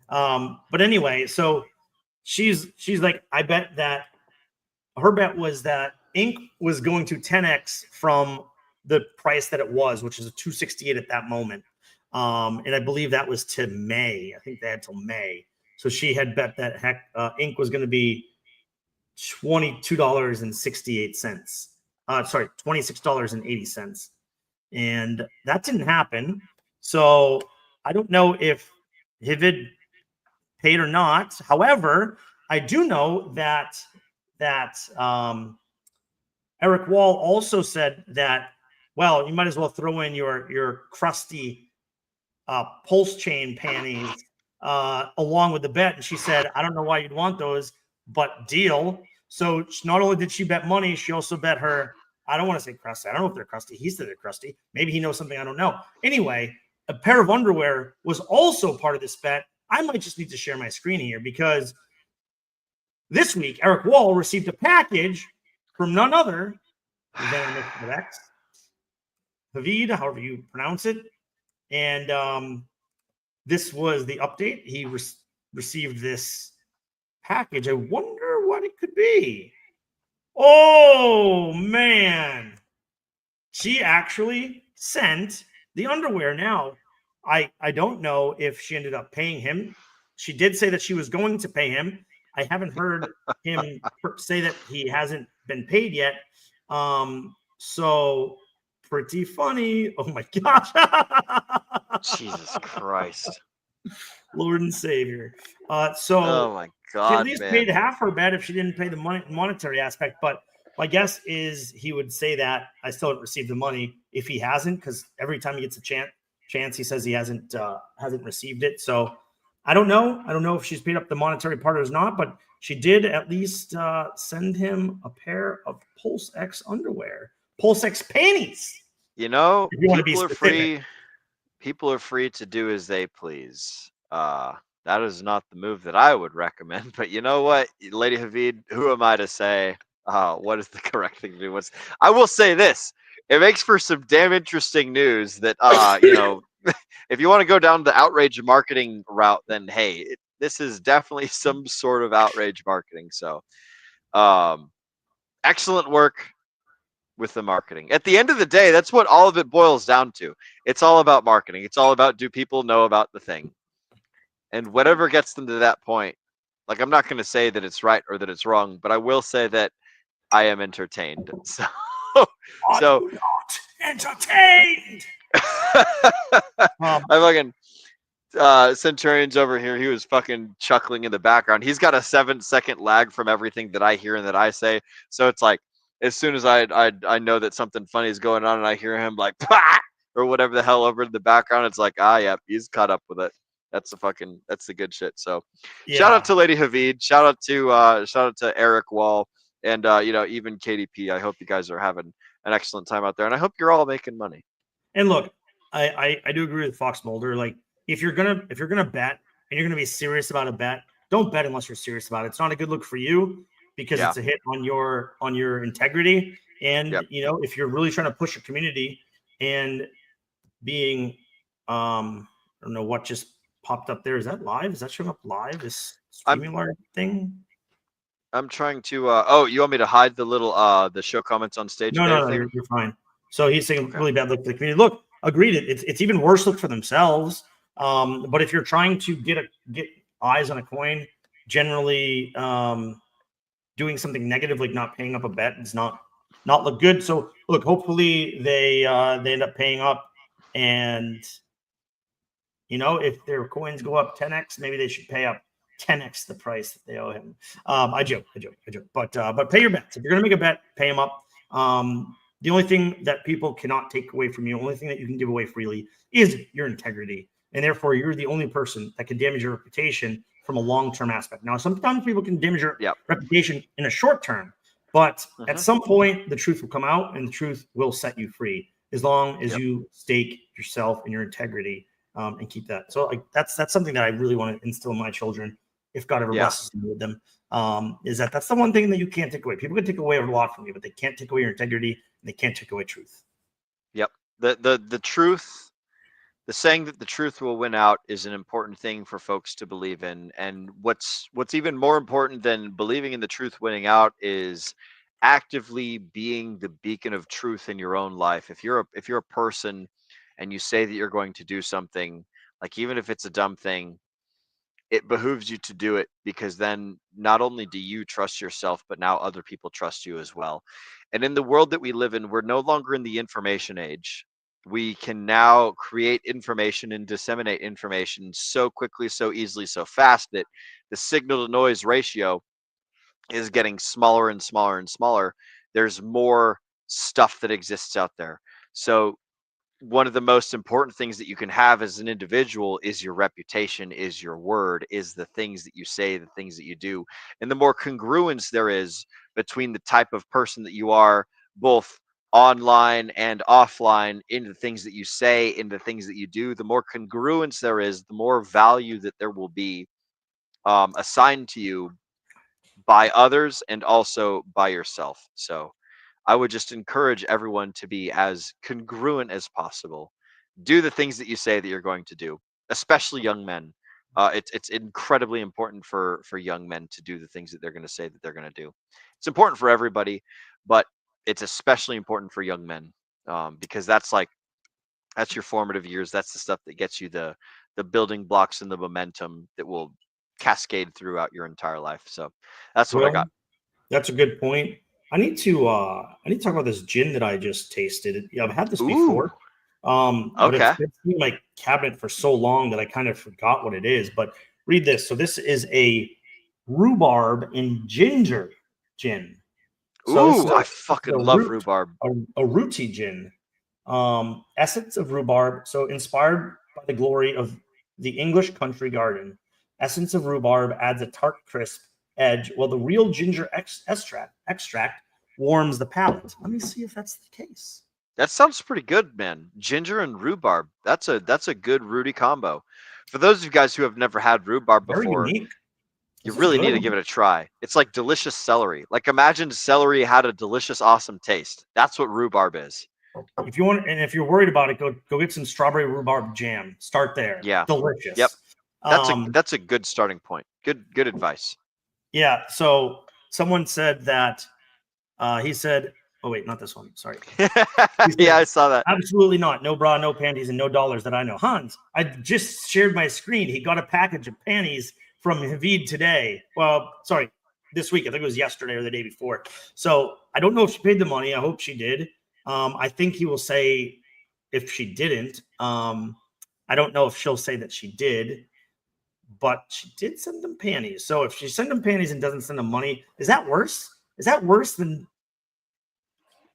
But anyway, so she's like, I bet that her bet was that Inc was going to 10x from the price that it was, which is a 268 at that moment. And I believe that was to May. I think they had till May. So she had bet that Inc was going to be $22.68. Sorry, $26.80. And that didn't happen. So I don't know if Hivid paid or not. However, I do know that Eric Wall also said that, well, you might as well throw in your crusty Pulse Chain panties along with the bet. And she said, I don't know why you'd want those, but deal. So not only did she bet money, she also bet her, I don't want to say crusty. I don't know if they're crusty. He said they're crusty. Maybe he knows something I don't know. Anyway, a pair of underwear was also part of this bet. I might just need to share my screen here, because This week, Eric Wall received a package from none other than Havid, however you pronounce it. And this was the update. He received this package. I wonder what it could be. Oh, man. She actually sent the underwear. Now, I don't know if she ended up paying him. She did say that she was going to pay him. I haven't heard him say that he hasn't been paid yet. So pretty funny. Oh my gosh. Jesus Christ. Lord and Savior. Oh my She God, at least man. paid half her bet if she didn't pay the monetary aspect. But my guess is he would say that I still haven't received the money if he hasn't, because every time he gets a chance, he says he hasn't received it. So I don't know. I don't know if she's paid up the monetary part or not, but she did at least send him a pair of Pulse X underwear, Pulse X panties. You know, If you want to be people are specific. free. People are free to do as they please. That is not the move that I would recommend. But you know what, Lady Havid, who am I to say what is the correct thing to do? I will say this: it makes for some damn interesting news. That you know, if you want to go down the outrage marketing route, then hey, this is definitely some sort of outrage marketing. So, excellent work with the marketing. At the end of the day, that's what all of it boils down to. It's all about marketing. It's all about, do people know about the thing? And whatever gets them to that point, like, I'm not going to say that it's right or that it's wrong, but I will say that I am entertained. So, I'm not entertained. I fucking Centurion's over here. He was fucking chuckling in the background. He's got a 7-second lag from everything that I hear and that I say. So it's like, as soon as I know that something funny is going on and I hear him like "Pah!" or whatever the hell over in the background, it's like, yeah, he's caught up with it. That's the good shit. So shout out to Lady Havid, shout out to Eric Wall, and you know, even KDP. I hope you guys are having an excellent time out there, and I hope you're all making money. And look, I do agree with Fox Mulder. Like, if you're gonna bet and you're gonna be serious about a bet, don't bet unless you're serious about it. It's not a good look for you, because it's a hit on your integrity. And you know, if you're really trying to push your community and being I don't know what just popped up there. Is that live? Is that showing up live? This StreamYard thing? I'm trying to oh, you want me to hide the little the show comments on stage? No, you're fine. So he's saying really bad look for the community. Look, agreed. It's even worse look for themselves. But if you're trying to get eyes on a coin, generally doing something negative like not paying up a bet does not look good. So look, hopefully they end up paying up, and you know, if their coins go up 10x, maybe they should pay up 10x the price that they owe him. I joke. But pay your bets. If you're gonna make a bet, pay them up. The only thing that people cannot take away from you, the only thing that you can give away freely, is your integrity. And therefore, you're the only person that can damage your reputation from a long-term aspect. Now, sometimes people can damage your reputation in a short term, but at some point, the truth will come out, and the truth will set you free, as long as you stake yourself and your integrity and keep that. So, like, that's something that I really want to instill in my children, if God ever blesses me with them. Is that's the one thing that you can't take away. People can take away a lot from you, but they can't take away your integrity, and they can't take away truth. Yep. The truth, the saying that the truth will win out, is an important thing for folks to believe in. And what's even more important than believing in the truth winning out is actively being the beacon of truth in your own life. If you're a person and you say that you're going to do something, like, even if it's a dumb thing, it behooves you to do it, because then not only do you trust yourself, but now other people trust you as well. And in the world that we live in, we're no longer in the information age. We can now create information and disseminate information so quickly, so easily, so fast, that the signal to noise ratio is getting smaller and smaller and smaller. There's more stuff that exists out there. So one of the most important things that you can have as an individual is your reputation, is your word, is the things that you say, the things that you do. And the more congruence there is between the type of person that you are, both online and offline, in the things that you say, in the things that you do, the more congruence there is, the more value that there will be assigned to you by others and also by yourself. So I would just encourage everyone to be as congruent as possible. Do the things that you say that you're going to do, especially young men. It's incredibly important for young men to do the things that they're going to say that they're going to do. It's important for everybody, but it's especially important for young men, because that's your formative years. That's the stuff that gets you the building blocks and the momentum that will cascade throughout your entire life. So that's what I got. That's a good point. I need to talk about this gin that I just tasted. Yeah, I've had this Ooh. before. But Okay. it's been in my cabinet for so long that I kind of forgot what it is. But read this. So this is a rhubarb and ginger gin. So this is Ooh, I fucking love rhubarb. a rooty gin. Essence of rhubarb. So inspired by the glory of the English country garden. Essence of rhubarb adds a tart, crisp edge, while the real ginger extract warms the palate. Let me see if that's the case. That sounds pretty good, man. Ginger and rhubarb. That's a good rooty combo. For those of you guys who have never had rhubarb Very before, unique. you This is really need to good. give it a try. It's like delicious celery. Like imagine celery had a delicious, awesome taste. That's what rhubarb is. If you want, and if you're worried about it, go get some strawberry rhubarb jam. Start there. Yeah. Delicious. Yep. That's a good starting point. Good advice. Yeah. So someone said that he said, oh wait, not this one. Sorry. Yeah, I saw that. Absolutely not. No bra, no panties, and no dollars that I know. Hans, I just shared my screen. He got a package of panties from Havid today. Well, sorry, this week. I think it was yesterday or the day before. So I don't know if she paid the money. I hope she did. I think he will say if she didn't. I don't know if she'll say that she did, but she did send them panties. So if she sent them panties and doesn't send them money, is that worse? Is that worse than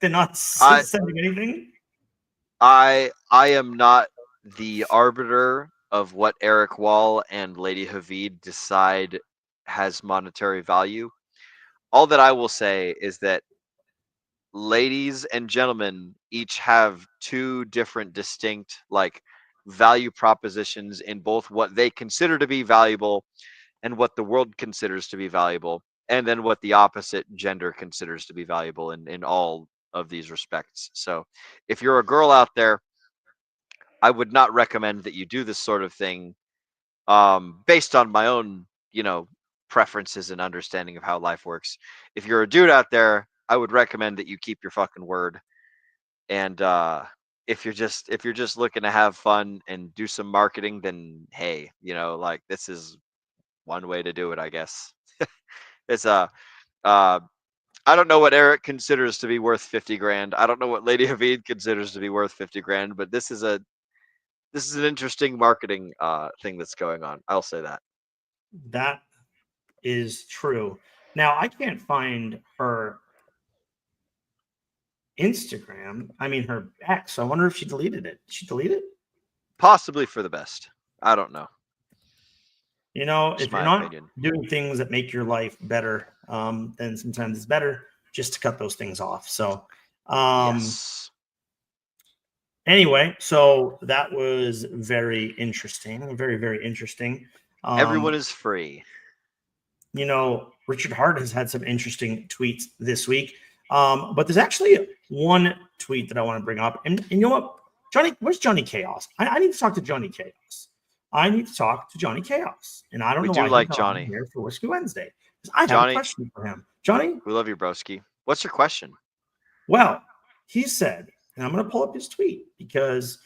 not sending anything? I am not the arbiter of what Eric Wall and Lady Havid decide has monetary value. All that I will say is that ladies and gentlemen each have two different distinct value propositions in both what they consider to be valuable and what the world considers to be valuable, and then what the opposite gender considers to be valuable in all of these respects. So if you're a girl out there, I would not recommend that you do this sort of thing, based on my own, preferences and understanding of how life works. If you're a dude out there, I would recommend that you keep your fucking word. And if you're just looking to have fun and do some marketing, then hey, this is one way to do it, I guess. It's I don't know what Eric considers to be worth 50 grand. I don't know what Lady Havid considers to be worth 50 grand, but this is an interesting marketing thing that's going on. I'll say that. That is true. Now I can't find her Instagram. I mean her ex. So I wonder if she deleted it. Did she delete it? Possibly for the best. I don't know. If you're not doing things that make your life better, then sometimes it's better just to cut those things off. So, yes. Anyway, so that was very interesting. Very, very interesting. Everyone is free. Richard Hart has had some interesting tweets this week. But there's actually one tweet that I want to bring up. And you know what? Where's Johnny Chaos? I need to talk to Johnny Chaos. I need to talk to Johnny Chaos. And I don't know why like he's Johnny here for Whiskey Wednesday. I have a question for him. Johnny? We love you, broski. What's your question? Well, he said, and I'm going to pull up his tweet because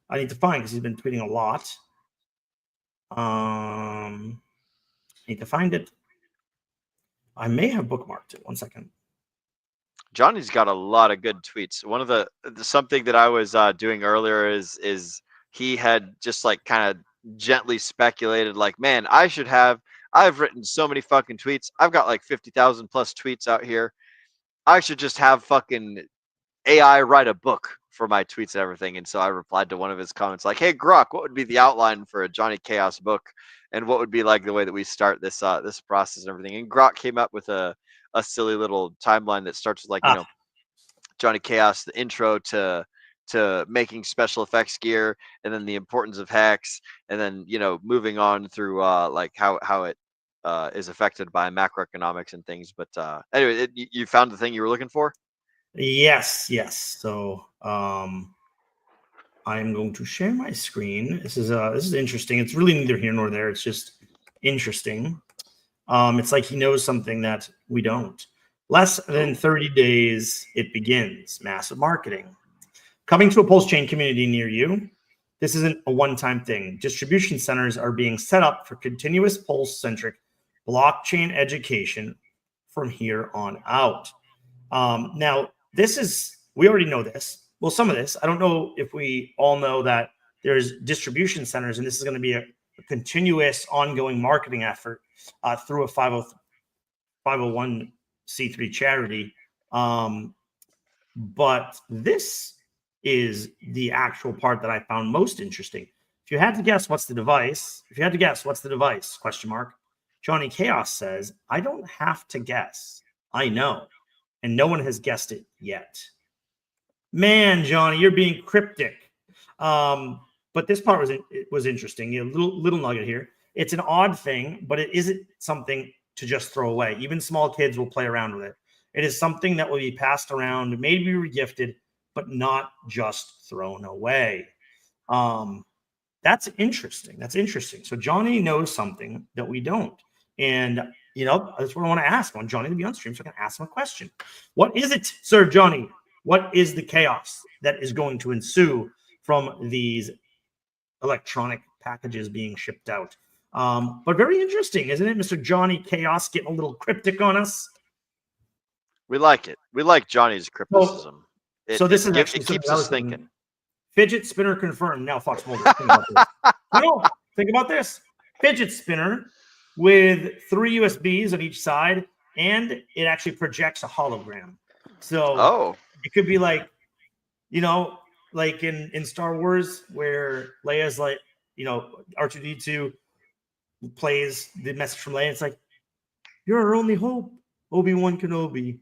I need to find, because he's been tweeting a lot. I need to find it. I may have bookmarked it. 1 second. Johnny's got a lot of good tweets. One of something that I was doing earlier is he had just kind of gently speculated, man, I've written so many fucking tweets. I've got 50,000 plus tweets out here. I should just have fucking AI write a book for my tweets and everything. And so I replied to one of his comments hey, Grok, what would be the outline for a Johnny Chaos book? And what would be the way that we start this process and everything? And Grok came up with a silly little timeline that starts with Johnny Chaos, the intro to making special effects gear, and then the importance of hex, and then moving on through how it is affected by macroeconomics and things. But anyway, you found the thing you were looking for? Yes. So I'm going to share my screen. This is interesting. It's really neither here nor there. It's just interesting. It's like he knows something that we don't. Less than 30 days, it begins. Massive marketing. Coming to a pulse chain community near you. This isn't a one-time thing. Distribution centers are being set up for continuous pulse-centric blockchain education from here on out. Now, we already know this. Well, some of this. I don't know if we all know that there's distribution centers, and this is going to be a continuous, ongoing marketing effort through a 501c3 charity. But this is the actual part that I found most interesting. If you had to guess what's the device, question mark, Johnny Chaos says, I don't have to guess. I know. And no one has guessed it yet. Man, Johnny, you're being cryptic. But this part was interesting. A little nugget here. It's an odd thing, but it isn't something to just throw away. Even small kids will play around with it. It is something that will be passed around, maybe regifted, but not just thrown away. That's interesting. So Johnny knows something that we don't. And, that's what I want to ask. I want Johnny to be on stream so I can ask him a question. What is it, Sir Johnny? What is the chaos that is going to ensue from these electronic packages being shipped out? But very interesting, isn't it, Mr. Johnny Chaos getting a little cryptic on us? We like it. We like Johnny's crypticism. So this is actually it keeps us thinking. Fidget spinner confirmed. Now, Fox Mulder, think about this. Fidget spinner with 3 USBs on each side, and it actually projects a hologram. So it could be like, like in Star Wars where Leia's like, R2-D2 plays the message from Leia. It's like, you're our only hope, Obi-Wan Kenobi.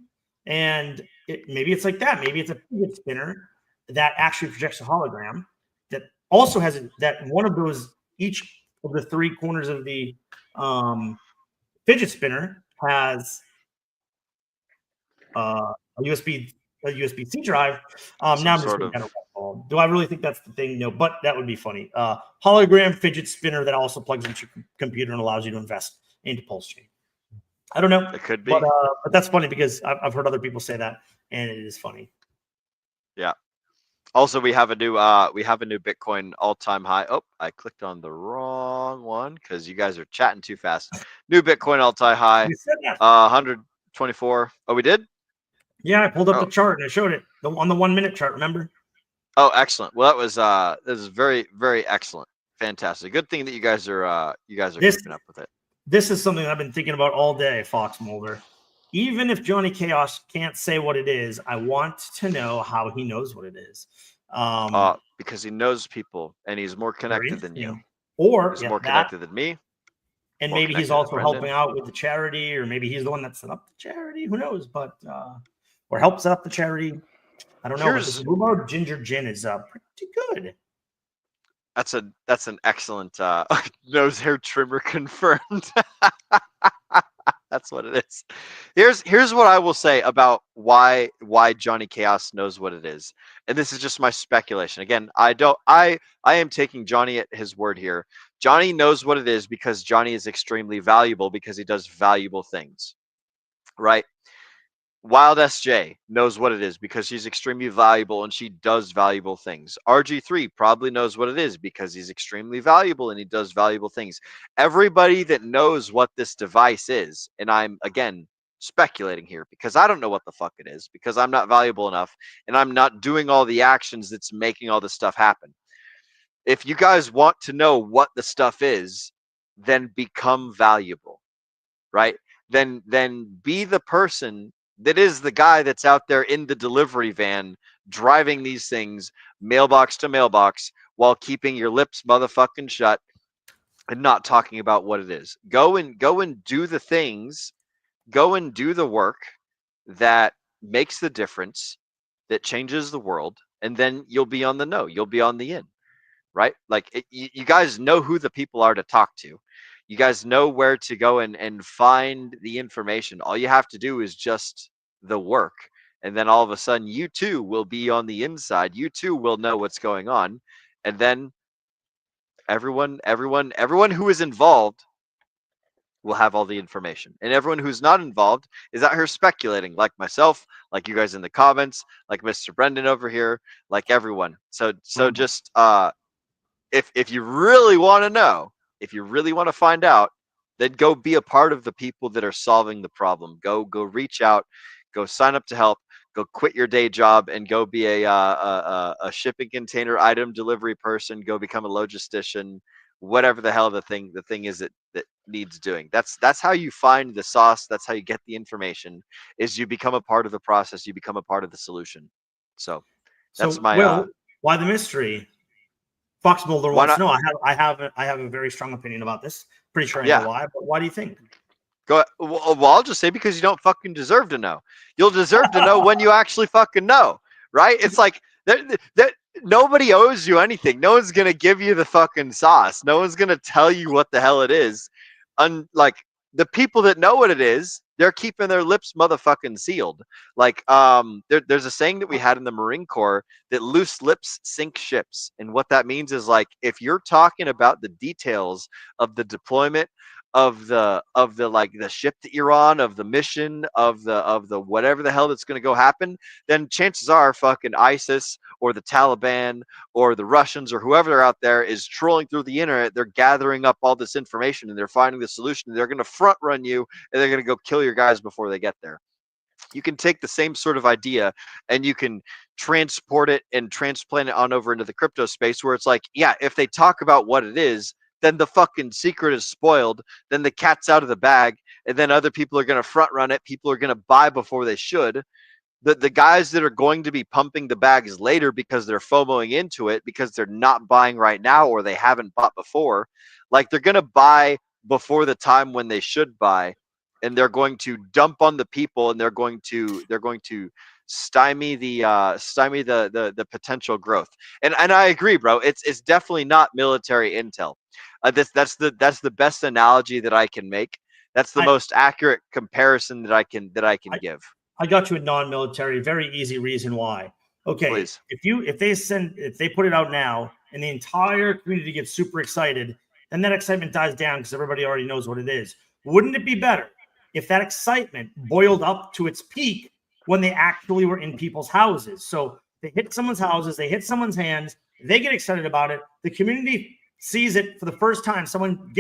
And maybe it's like that. Maybe it's a fidget spinner that actually projects a hologram that also has that one of those, each of the 3 corners of the fidget spinner has a USB-C drive. Now I'm just kind of do I really think that's the thing? No, but that would be funny. Hologram fidget spinner that also plugs into your computer and allows you to invest into Pulse Chain. I don't know. It could be, but that's funny because I've heard other people say that, and it is funny. Yeah. Also, we have a new Bitcoin all-time high. Oh, I clicked on the wrong one because you guys are chatting too fast. New Bitcoin all-time high, 124. Oh, we did? Yeah, I pulled up the chart and I showed it on the 1 minute chart. Remember? Oh, excellent. Well, this is very, very excellent. Fantastic. Good thing that you guys are keeping up with it. This is something I've been thinking about all day, Fox Mulder. Even if Johnny Chaos can't say what it is, I want to know how he knows what it is. Because he knows people and he's more connected than you. Or he's more connected than me. And maybe he's also helping out with the charity, or maybe he's the one that set up the charity. Who knows? But or helped set up the charity. I don't know. This rhubarb ginger gin is pretty good. That's an excellent nose hair trimmer confirmed. That's what it is. Here's what I will say about why Johnny Chaos knows what it is. And this is just my speculation. Again, I am taking Johnny at his word here. Johnny knows what it is because Johnny is extremely valuable because he does valuable things. Right? Wild SJ knows what it is because she's extremely valuable and she does valuable things. RG3 probably knows what it is because he's extremely valuable and he does valuable things. Everybody that knows what this device is, and I'm, again, speculating here because I don't know what the fuck it is because I'm not valuable enough and I'm not doing all the actions that's making all this stuff happen. If you guys want to know what the stuff is, then become valuable, right? Then be the person that is the guy that's out there in the delivery van driving these things mailbox to mailbox while keeping your lips motherfucking shut and not talking about what it is. Go and do the things, go and do the work that makes the difference, that changes the world, and then you'll be on the know, you'll be on the in, right? Like you guys know who the people are to talk to. You guys know where to go and find the information. All you have to do is just the work. And then all of a sudden, you too will be on the inside. You too will know what's going on. And then everyone who is involved will have all the information. And everyone who's not involved is out here speculating, like myself, like you guys in the comments, like Mr. Brendan over here, like everyone. So just if you really want to know, if you really want to find out, then go be a part of the people that are solving the problem. Go reach out, go sign up to help, go quit your day job and go be a shipping container item delivery person, go become a logistician, whatever the hell the thing is that needs doing. That's how you find the sauce. That's how you get the information, is you become a part of the process, you become a part of the solution. So that's my Will, why the mystery? Fox Mulder Why wants to not- know. I have a very strong opinion about this. Pretty sure I Yeah. know why, but why do you think? Well, I'll just say because you don't fucking deserve to know. You'll deserve to know when you actually fucking know, right? It's like that nobody owes you anything. No one's gonna give you the fucking sauce. No one's gonna tell you what the hell it is. Like the people that know what it is, they're keeping their lips motherfucking sealed. Like there's a saying that we had in the Marine Corps that loose lips sink ships, and what that means is, like, if you're talking about the details of the deployment of the like the ship that you're on, of the mission, of the whatever the hell that's going to go happen, then chances are fucking ISIS or the Taliban or the Russians or whoever out there is trolling through the internet. They're gathering up all this information and they're finding the solution. They're going to front run you and they're going to go kill your guys before they get there. You can take the same sort of idea and you can transport it and transplant it on over into the crypto space, where it's like, yeah, if they talk about what it is, then the fucking secret is spoiled, then the cat's out of the bag, and then other people are going to front run it. People are going to buy before they should. The guys that are going to be pumping the bags later because they're FOMOing into it, because they're not buying right now or they haven't bought before, like, they're going to buy before the time when they should buy, and they're going to dump on the people, and they're going to stymie the potential growth. And I agree, bro. It's definitely not military intel. That's the best analogy that I can make. That's the most accurate comparison that I can give. I got you a non-military, very easy reason why. Okay, Please. if they put it out now and the entire community gets super excited, then that excitement dies down because everybody already knows what it is. Wouldn't it be better if that excitement boiled up to its peak when they actually were in people's houses? So they hit someone's houses, they hit someone's hands, they get excited about it. The community sees it for the first time. Someone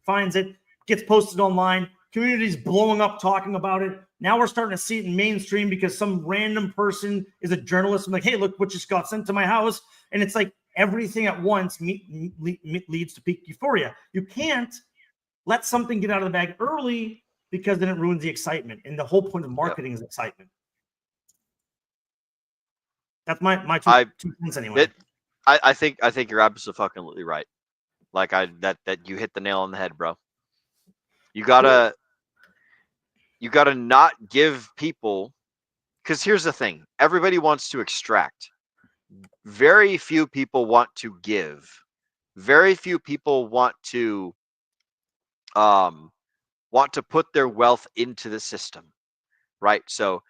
finds it, gets posted online. Community's blowing up talking about it. Now we're starting to see it in mainstream because some random person is a journalist. I'm like, hey, look what just got sent to my house. And it's like everything at once leads to peak euphoria. You can't let something get out of the bag early because then it ruins the excitement. And the whole point of marketing is excitement. That's my two cents anyway. I think you're absolutely right. Like that you hit the nail on the head, bro. You gotta not give people, because here's the thing: everybody wants to extract. Very few people want to give. Very few people want to put their wealth into the system, right? So,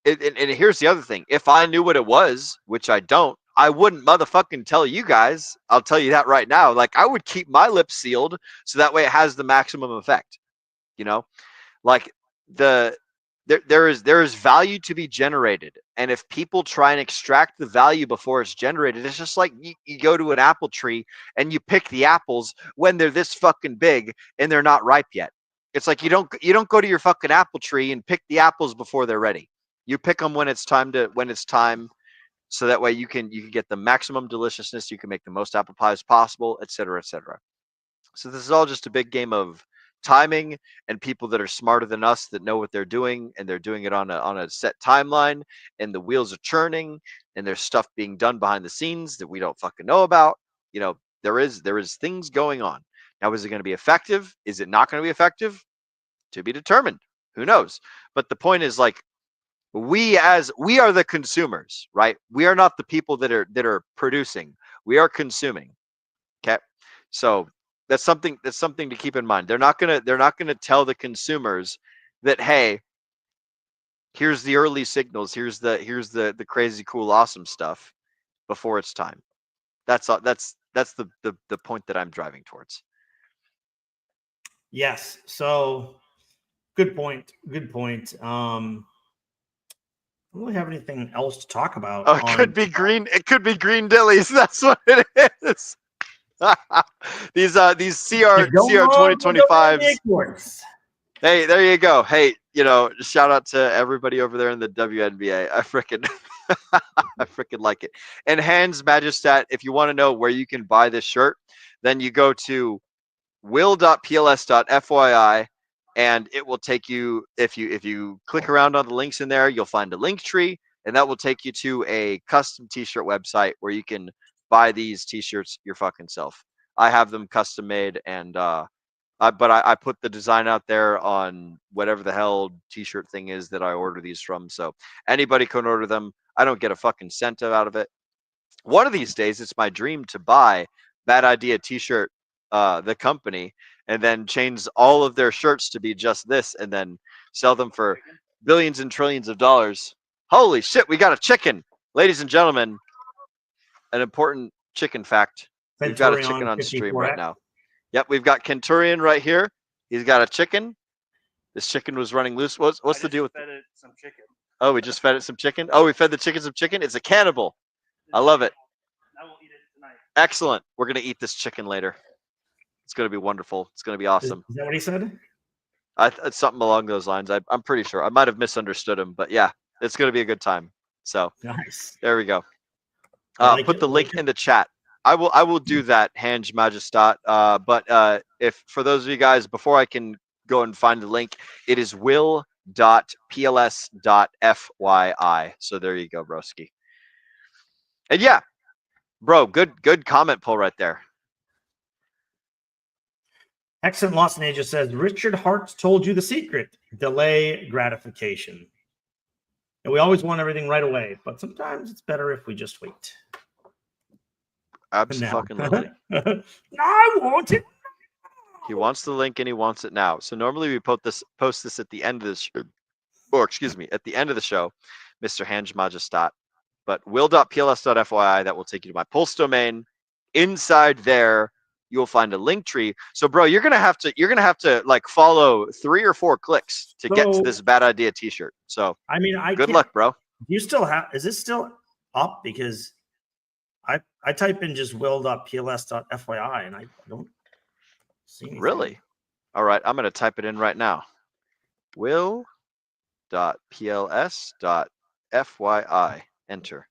and here's the other thing: if I knew what it was, which I don't, I wouldn't motherfucking tell you guys. I'll tell you that right now. Like, I would keep my lips sealed so that way it has the maximum effect. You know, like there is value to be generated, and if people try and extract the value before it's generated, it's just like you go to an apple tree and you pick the apples when they're this fucking big and they're not ripe yet. It's like you don't go to your fucking apple tree and pick the apples before they're ready. You pick them when it's time, so that way you can get the maximum deliciousness. You can make the most apple pies possible, etc., etc. So this is all just a big game of timing and people that are smarter than us that know what they're doing, and they're doing it on a set timeline, and the wheels are churning, and there's stuff being done behind the scenes that we don't fucking know about. You know, there is things going on. Now, is it going to be effective? Is it not going to be effective? To be determined. Who knows? But the point is, like, we are the consumers, right? We are not the people that are producing. We are consuming. Okay. So that's something to keep in mind. They're not gonna tell the consumers that, hey, here's the early signals, here's the crazy cool awesome stuff before it's time. That's the point that I'm driving towards. Yes. So good point. Good point. I don't really have anything else to talk about. Oh, it could be green. It could be green dillies. That's what it is. these CR 2025s. Hey, there you go. Hey, shout out to everybody over there in the WNBA. I freaking I freaking like it. And Hans Majestat, if you want to know where you can buy this shirt, then you go to will.pls.fyi, and it will take you, if you click around on the links in there, you'll find a link tree, and that will take you to a custom t-shirt website where you can buy these t-shirts your fucking self. I have them custom made, and but I put the design out there on whatever the hell t-shirt thing is that I order these from, so anybody can order them. I don't get a fucking cent out of it. One of these days, it's my dream to buy Bad Idea t-shirt, the company, and then change all of their shirts to be just this, and then sell them for billions and trillions of dollars. Holy shit, we got a chicken. Ladies and gentlemen, an important chicken fact. We've got a chicken on stream right now. Yep, we've got Kenturian right here. He's got a chicken. This chicken was running loose. What's the deal with it? Some chicken. Oh, we just fed it some chicken? Oh, we fed the chicken some chicken? It's a cannibal. I love it. I will eat it tonight. Excellent. We're going to eat this chicken later. It's going to be wonderful. It's going to be awesome. Is that what he said? It's something along those lines. I'm pretty sure. I might have misunderstood him, but yeah, it's going to be a good time. So nice. There we go. Put the link in the chat. I will do that, Hans Majestat. But if for those of you guys, before I can go and find the link, it is will.pls.fyi. So there you go, broski. And yeah, bro, good comment poll right there. Excellent. Lost in Asia says Richard Hart told you the secret: delay gratification. And we always want everything right away, but sometimes it's better if we just wait. Absolutely. I want it. He wants the link and he wants it now. So normally we post this at the end of the show, or excuse me, at the end of the show, Mr. Hans Majestat. But will.pls.fyi, that will take you to my Pulse domain. Inside there, you'll find a link tree. So, bro, you're gonna have to like follow 3 or 4 clicks to get to this Bad Idea T-shirt. So, I mean, good luck, bro. You still have? Is this still up? Because I type in just will.pls.fyi and I don't see anything. Really? All right, I'm gonna type it in right now. Will.pls.fyi. Enter.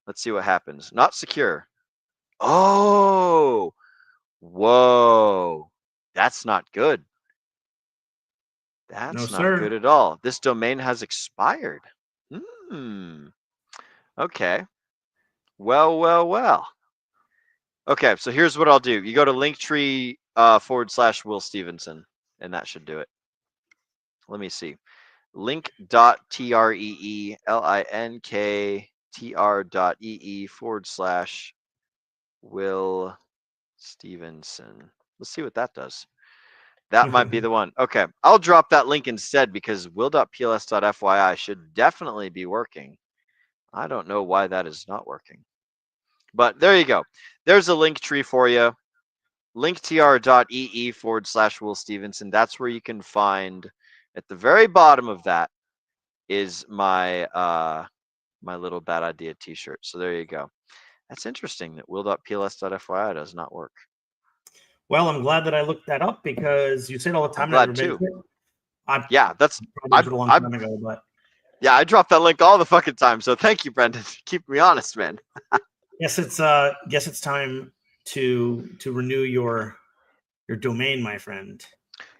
Let's see what happens. Not secure. Oh, whoa. That's not good. That's not good at all. This domain has expired. Okay. Well. Okay, so here's what I'll do. You go to Linktree /Will Stevenson, and that should do it. Let me see. link.treelinktr.ee/Will Stevenson. Let's see what that does. That might be the one. Okay, I'll drop that link instead because will.pls.fyi should definitely be working. I don't know why that is not working. But there you go. There's a link tree for you. linktr.ee/Will Stevenson. That's where you can find, at the very bottom of that is my my little Bad Idea t-shirt. So there you go. That's interesting that will.pls.fyi does not work. Well, I'm glad that I looked that up because you say it all the time. I'm glad too. Yeah, that's a long time ago, but yeah, I dropped that link all the fucking time. So thank you, Brendan. Keep me honest, man. Guess it's time to renew your domain, my friend.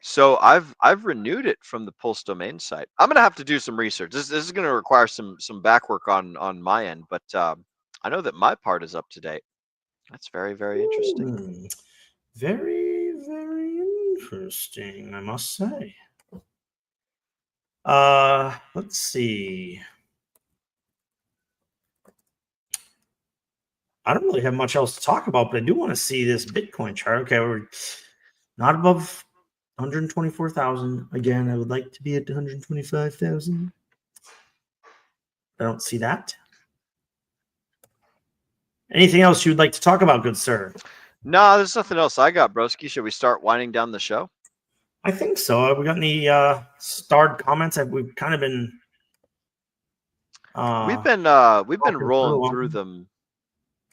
So I've renewed it from the Pulse domain site. I'm gonna have to do some research. This is gonna require some back work on my end, but I know that my part is up to date. That's very, very interesting. Very, very interesting, I must say. Let's see. I don't really have much else to talk about, but I do want to see this Bitcoin chart. Okay, we're not above 124,000. Again, I would like to be at 125,000. I don't see that. Anything else you'd like to talk about, good sir? No, there's nothing else I got, broski. Should we start winding down the show? I think so. Have we got any starred comments? We've kind of been we've been through rolling them. through them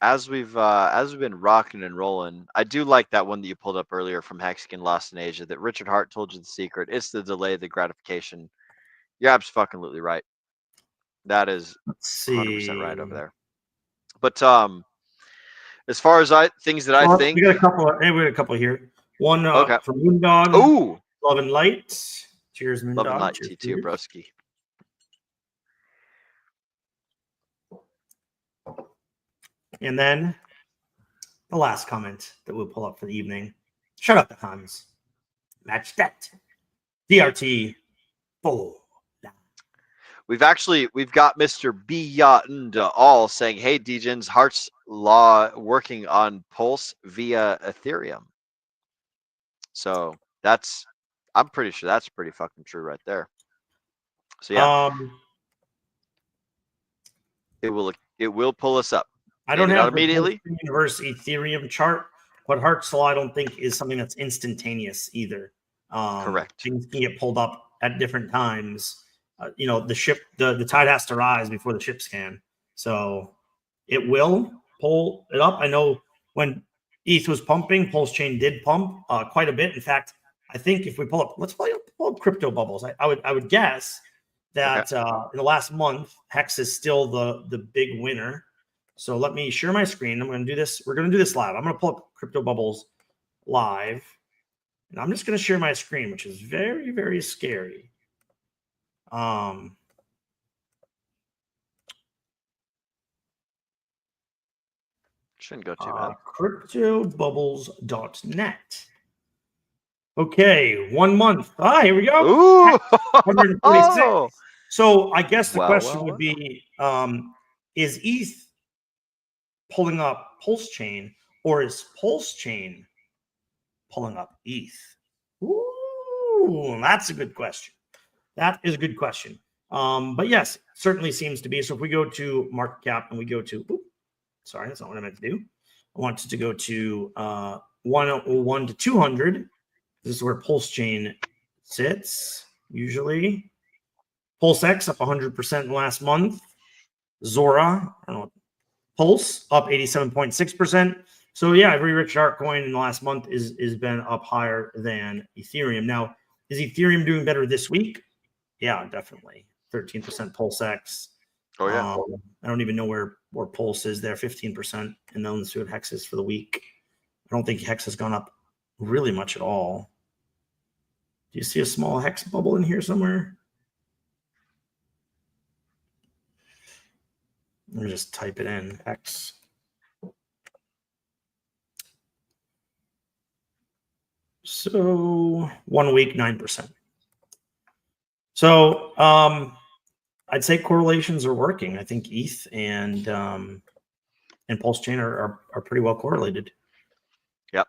as we've been rocking and rolling. I do like that one that you pulled up earlier from Hexagon Lost in Asia, that Richard Hart told you the secret. It's the delay, the gratification. You're absolutely right. That is Let's see. 100% right over there. But as far as things that I think, we got a couple. We got a couple here. One okay. from Moondog. Ooh, Love and Light. Cheers, Moondog. love and light Cheers to you, broski. And then the last comment that we'll pull up for the evening. Shut up, the Hans. Match that. DRT 4. We've got Mr. Beyond all saying, "Hey, Degens, Hart's Law working on Pulse via Ethereum." So I'm pretty sure that's pretty fucking true right there. So yeah, it will pull us up. I don't have immediately the Universe Ethereum chart, but Hart's Law I don't think is something that's instantaneous either. Correct. Things can get pulled up at different times. The tide has to rise before the ships can. So it will pull it up. I know when ETH was pumping, Pulse Chain did pump quite a bit. In fact, I think if we let's pull up crypto bubbles. I would guess that in the last month, Hex is still the big winner. So let me share my screen. I'm going to do this. We're going to do this live. I'm going to pull up crypto bubbles live, and I'm just going to share my screen, which is very, very scary. Shouldn't go too bad. Cryptobubbles.net. Okay, 1 month. Here we go. Ooh. 146. Oh. So I guess the question well. would be, is ETH pulling up Pulse Chain, or is Pulse Chain pulling up ETH? Ooh, that's a good question. That is a good question. But yes, certainly seems to be. So if we go to market cap and we go to, sorry, that's not what I meant to do. I wanted to go to 101 to 200. This is where Pulse Chain sits usually. Pulse X up 100% in the last month. Zora, I don't know, Pulse up 87.6%. So yeah, every rich altcoin in the last month is been up higher than Ethereum. Now, is Ethereum doing better this week? Yeah, definitely. 13% Pulse X. Oh yeah. I don't even know where Pulse is there. 15%, and then let's see what Hex is for the week. I don't think Hex has gone up really much at all. Do you see a small Hex bubble in here somewhere? Let me just type it in. Hex. So 1 week, 9%. So I'd say correlations are working. I think ETH and Pulse Chain are pretty well correlated. Yep.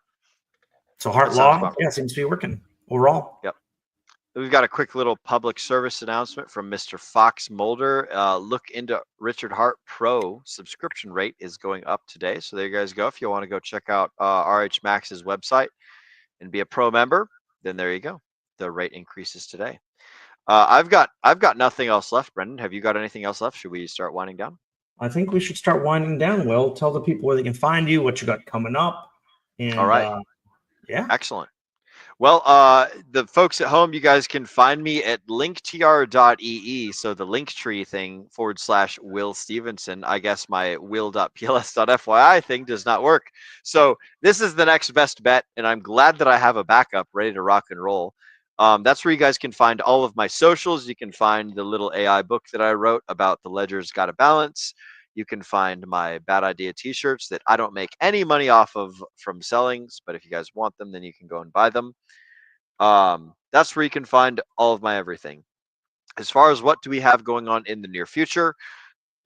So Hart Law, seems to be working overall. Yep. We've got a quick little public service announcement from Mr. Fox Mulder. Look into Richard Hart Pro subscription rate is going up today. So there you guys go. If you want to go check out RH Max's website and be a pro member, then there you go. The rate increases today. I've got nothing else left, Brendan. Have you got anything else left? Should we start winding down? I think we should start winding down. Will, tell the people where they can find you, what you got coming up. And, all right. Yeah. Excellent. Well, the folks at home, you guys can find me at linktr.ee. So the Linktree thing / Will Stevenson. I guess my will.pls.fyi thing does not work. So this is the next best bet. And I'm glad that I have a backup ready to rock and roll. That's where you guys can find all of my socials. You can find the little AI book that I wrote about the ledger's got a balance. You can find my bad idea t-shirts that I don't make any money off of from sellings, but if you guys want them, then you can go and buy them. That's where you can find all of my everything. As far as what do we have going on in the near future,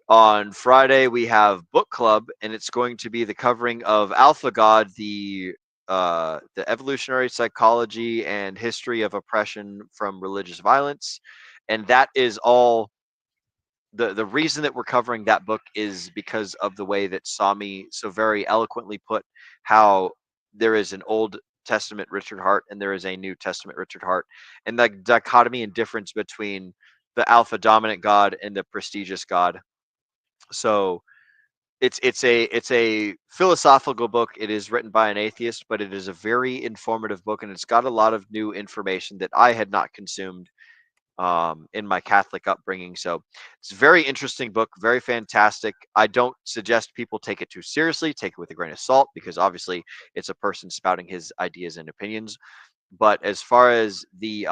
On Friday, we have book club, and it's going to be the covering of Alpha God, the evolutionary psychology and history of oppression from religious violence. And that is all. The reason that we're covering that book is because of the way that Sami so very eloquently put how there is an Old Testament Richard Hart and there is a New Testament Richard Hart, and the dichotomy and difference between the alpha dominant god and the prestigious god. So it's a philosophical book. It is written by an atheist, but it is a very informative book, and it's got a lot of new information that I had not consumed in my Catholic upbringing. So it's a very interesting book, very fantastic. I don't suggest people take it too seriously. Take it with a grain of salt, because obviously it's a person spouting his ideas and opinions. But as far as the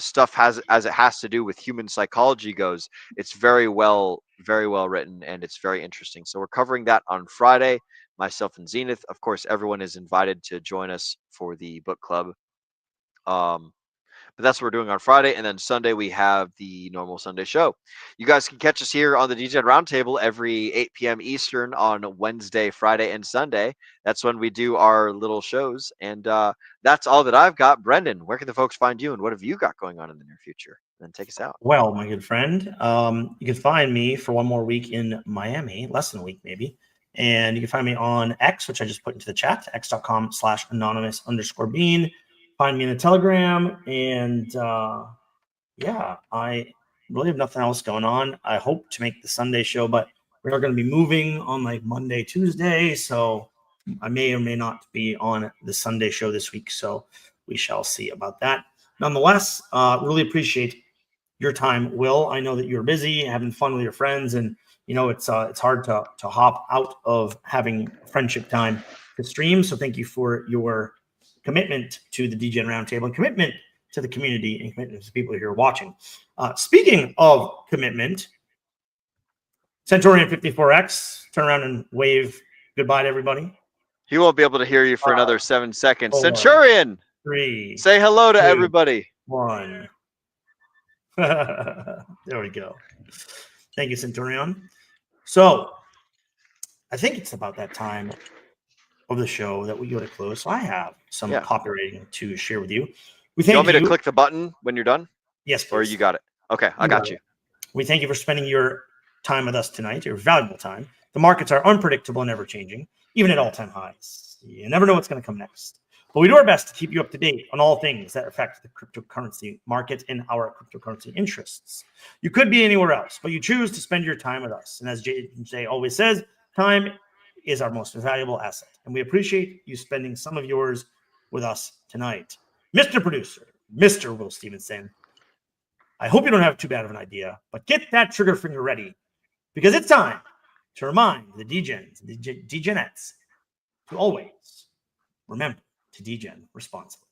stuff as it has to do with human psychology goes, it's very well written, and it's very interesting. So we're covering that on Friday, myself and Zenith. Of course, everyone is invited to join us for the book club. But that's what we're doing on Friday. And then Sunday, we have the normal Sunday show. You guys can catch us here on the DJ Roundtable every 8 p.m. Eastern on Wednesday, Friday, and Sunday. That's when we do our little shows. And that's all that I've got. Brendan, where can the folks find you, and what have you got going on in the near future? Then take us out. Well, my good friend, you can find me for one more week in Miami, less than a week maybe. And you can find me on X, which I just put into the chat, x.com/anonymous_bean. Find me in the Telegram, and yeah, I really have nothing else going on. I hope to make the Sunday show, but we are going to be moving on like Monday, Tuesday, so I may or may not be on the Sunday show this week, so we shall see about that. Nonetheless, really appreciate your time, Will. I know that you're busy, having fun with your friends, and you know it's hard to hop out of having friendship time to stream, so thank you for your commitment to the DGen Roundtable and commitment to the community and commitment to the people here watching. Speaking of commitment, Centurion 54X, turn around and wave goodbye to everybody. He won't be able to hear you for another 7 seconds. 4, Centurion, 3, say hello to 2, everybody. 1. There we go. Thank you, Centurion. So I think it's about that time of the show that we go to close. So I have some copywriting to share with you. We thank you want me to click the button when you're done? Yes, please. Or you got it? Okay, I got you. We thank you for spending your time with us tonight, your valuable time. The markets are unpredictable and ever changing, even at all-time highs. You never know what's going to come next. But we do our best to keep you up to date on all things that affect the cryptocurrency market and our cryptocurrency interests. You could be anywhere else, but you choose to spend your time with us. And as Jay always says, time is our most valuable asset. And we appreciate you spending some of yours with us tonight. Mr. Producer, Mr. Will Stevenson, I hope you don't have too bad of an idea, but get that trigger finger ready, because it's time to remind the degens, the degenettes, to always remember to degen responsibly.